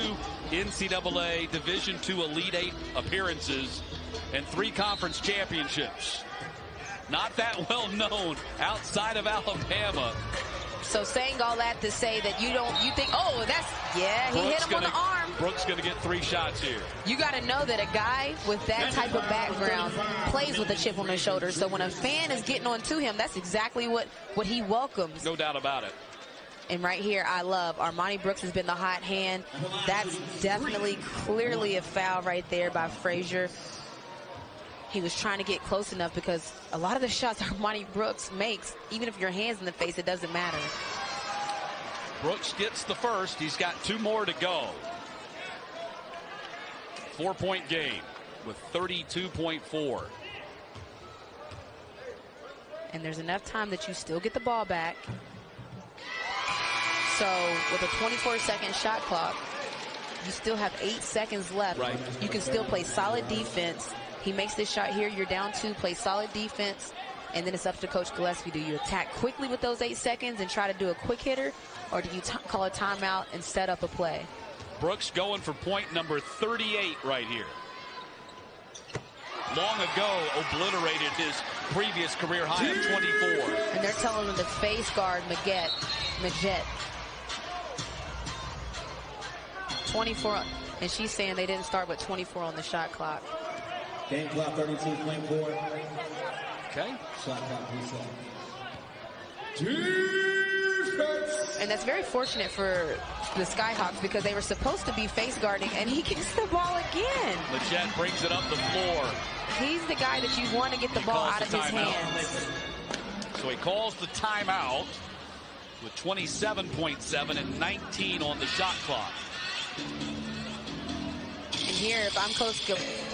NCAA Division II Elite 8 appearances and 3 conference championships. Not that well known outside of Alabama. So saying all that to say that you think, oh, he hit him on the arm. Brooks going to get 3 shots here. You got to know that a guy with that type of background plays with a chip on his shoulder. So when a fan is getting on to him, that's exactly what he welcomes. No doubt about it. And right here, I love Armani Brooks has been the hot hand. That's definitely clearly a foul right there by Frazier. He was trying to get close enough because a lot of the shots Armani Brooks makes, even if your hand's in the face, it doesn't matter. Brooks gets the first. He's got 2 more to go. 4-point game with 32.4. And there's enough time that you still get the ball back. So with a 24-second shot clock, you still have 8 seconds left. Right. You can still play solid defense. He makes this shot here. You're down 2. Play solid defense. And then it's up to Coach Gillespie. Do you attack quickly with those 8 seconds and try to do a quick hitter? Or do you call a timeout and set up a play? Brooks going for point number 38 right here. Long ago obliterated his previous career high of 24. And they're telling him to face guard Majette. 24. And she's saying they didn't start with 24 on the shot clock. Game clock 32.4. Okay. Shot clock reset. And that's very fortunate for the Skyhawks because they were supposed to be face guarding, and he gets the ball again. Majette brings it up the floor. He's the guy that you want to get the ball out of his hands. So he calls the timeout with 27.7 and 19 on the shot clock. And here, if I'm Coach,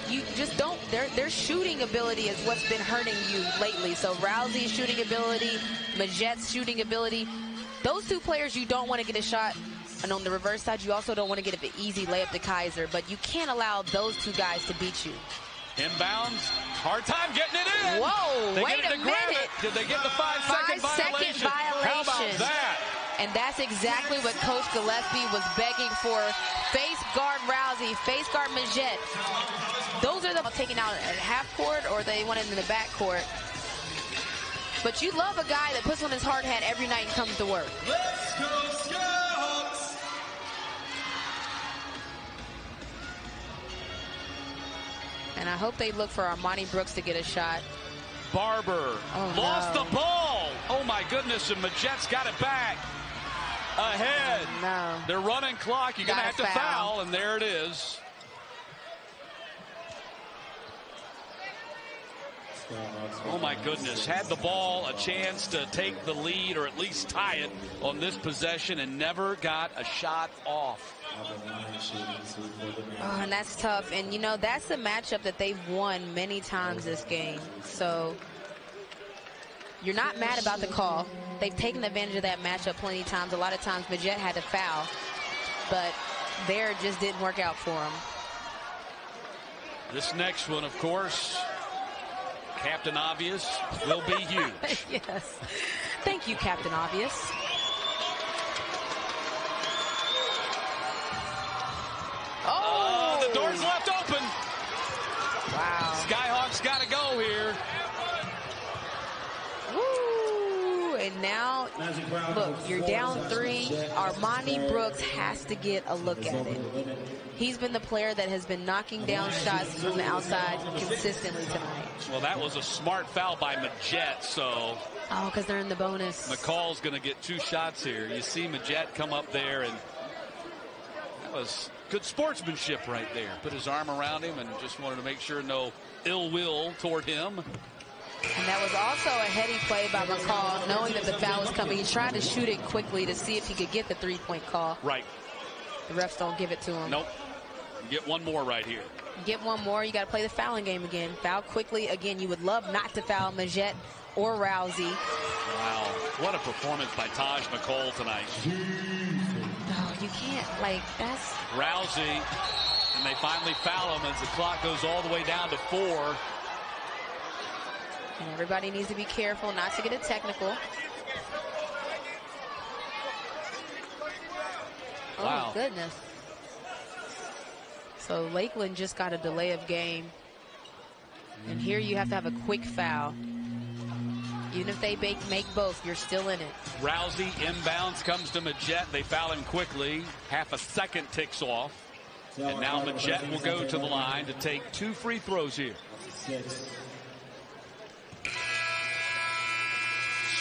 you just don't. Their shooting ability is what's been hurting you lately. So Rousey's shooting ability, Majette's shooting ability. Those 2 players you don't want to get a shot. And on the reverse side, you also don't want to get an easy layup to Kaiser. But you can't allow those 2 guys to beat you. Inbounds. Hard time getting it in. Whoa, they wait a minute. Did they get the 5-second violation? How about that? And that's exactly what Coach Gillespie was begging for. Face guard Rousey, face guard Majette. Those are the taken out at half court or they want it in the back court. But you love a guy that puts on his hard hat every night and comes to work. Let's go Skyhawks! And I hope they look for Armani Brooks to get a shot. Barber lost the ball. Oh my goodness, and Majette's got it back. Ahead. No. They're running clock. You're going to have to foul, and there it is. Oh my goodness, had the ball a chance to take the lead or at least tie it on this possession and never got a shot off. Oh, and that's tough. And, you know, that's the matchup that they've won many times this game. So you're not mad about the call. They've taken advantage of that matchup plenty of times. A lot of times Majette had to foul, but there it just didn't work out for him. This next one, of course, Captain Obvious will be huge. Yes. Thank you, Captain Obvious. The door's left open. Wow. Skyhawks got to go here. Woo! And now, look, you're down 3. Armani Brooks has to get a look at it. He's been the player that has been knocking down shots from the outside consistently tonight. Well, that was a smart foul by Majette, so. Oh, because they're in the bonus. McCall's going to get 2 shots here. You see Majette come up there, and that was good sportsmanship right there. Put his arm around him and just wanted to make sure no ill will toward him. And that was also a heady play by McCall, knowing that the foul was coming. He tried to shoot it quickly to see if he could get the 3-point call. Right. The refs don't give it to him. Nope. Get one more right here. Get one more. You got to play the fouling game again. Foul quickly. Again, you would love not to foul Majette or Rousey. Wow. What a performance by Taj McCall tonight. Oh, you can't. Like, that's... Rousey, and they finally foul him as the clock goes all the way down to 4. And everybody needs to be careful not to get a technical. Wow. Oh, goodness. So Lakeland just got a delay of game. And here you have to have a quick foul. Even if they make both, you're still in it. Rousey inbounds, comes to Majette. They foul him quickly. Half a second ticks off. And now Majette will go to the line to take 2 free throws here.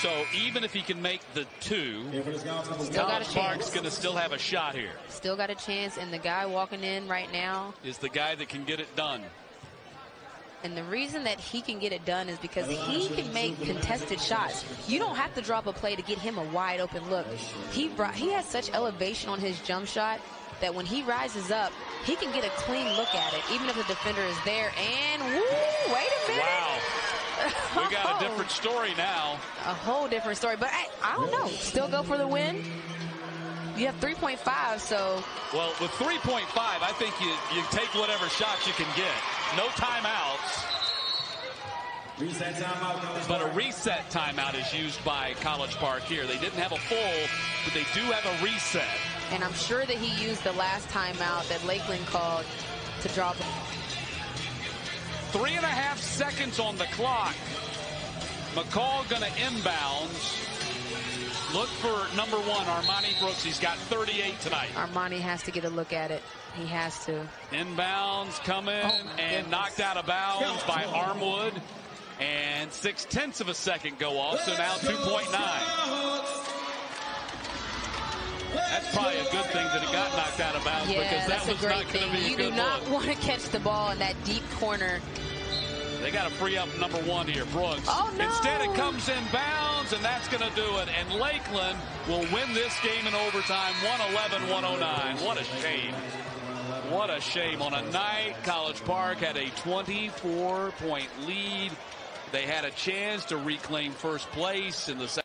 So even if he can make the 2, College Park's going to still have a shot here. Still got a chance, and the guy walking in right now is the guy that can get it done. And the reason that he can get it done is because he can make contested shots. You don't have to drop a play to get him a wide open look. He has such elevation on his jump shot that when he rises up, he can get a clean look at it, even if the defender is there. And woo, wait a minute. Wow. We got a different story now. A whole different story. But I don't know. Still go for the win? You have 3.5, so. Well, with 3.5, I think you take whatever shots you can get. No timeouts. Reset timeout. But a reset timeout is used by College Park here. They didn't have a full, but they do have a reset. And I'm sure that he used the last timeout that Lakeland called to draw. 3.5 seconds on the clock. McCall going to inbounds. Look for number 1, Armani Brooks. He's got 38 tonight. Armani has to get a look at it. He has to. Inbounds coming and knocked out of bounds by Armwood. And 0.6 of a second go off, so now 2.9. That's probably a good thing that it got knocked out of bounds, because that was not going to be a good look. You do not want to catch the ball in that deep corner. They got to free up number 1 here, Brooks. Oh, no. Instead, it comes in bounds, and that's going to do it. And Lakeland will win this game in overtime, 111-109. What a shame. What a shame. On a night, College Park had a 24-point lead. They had a chance to reclaim first place in the second.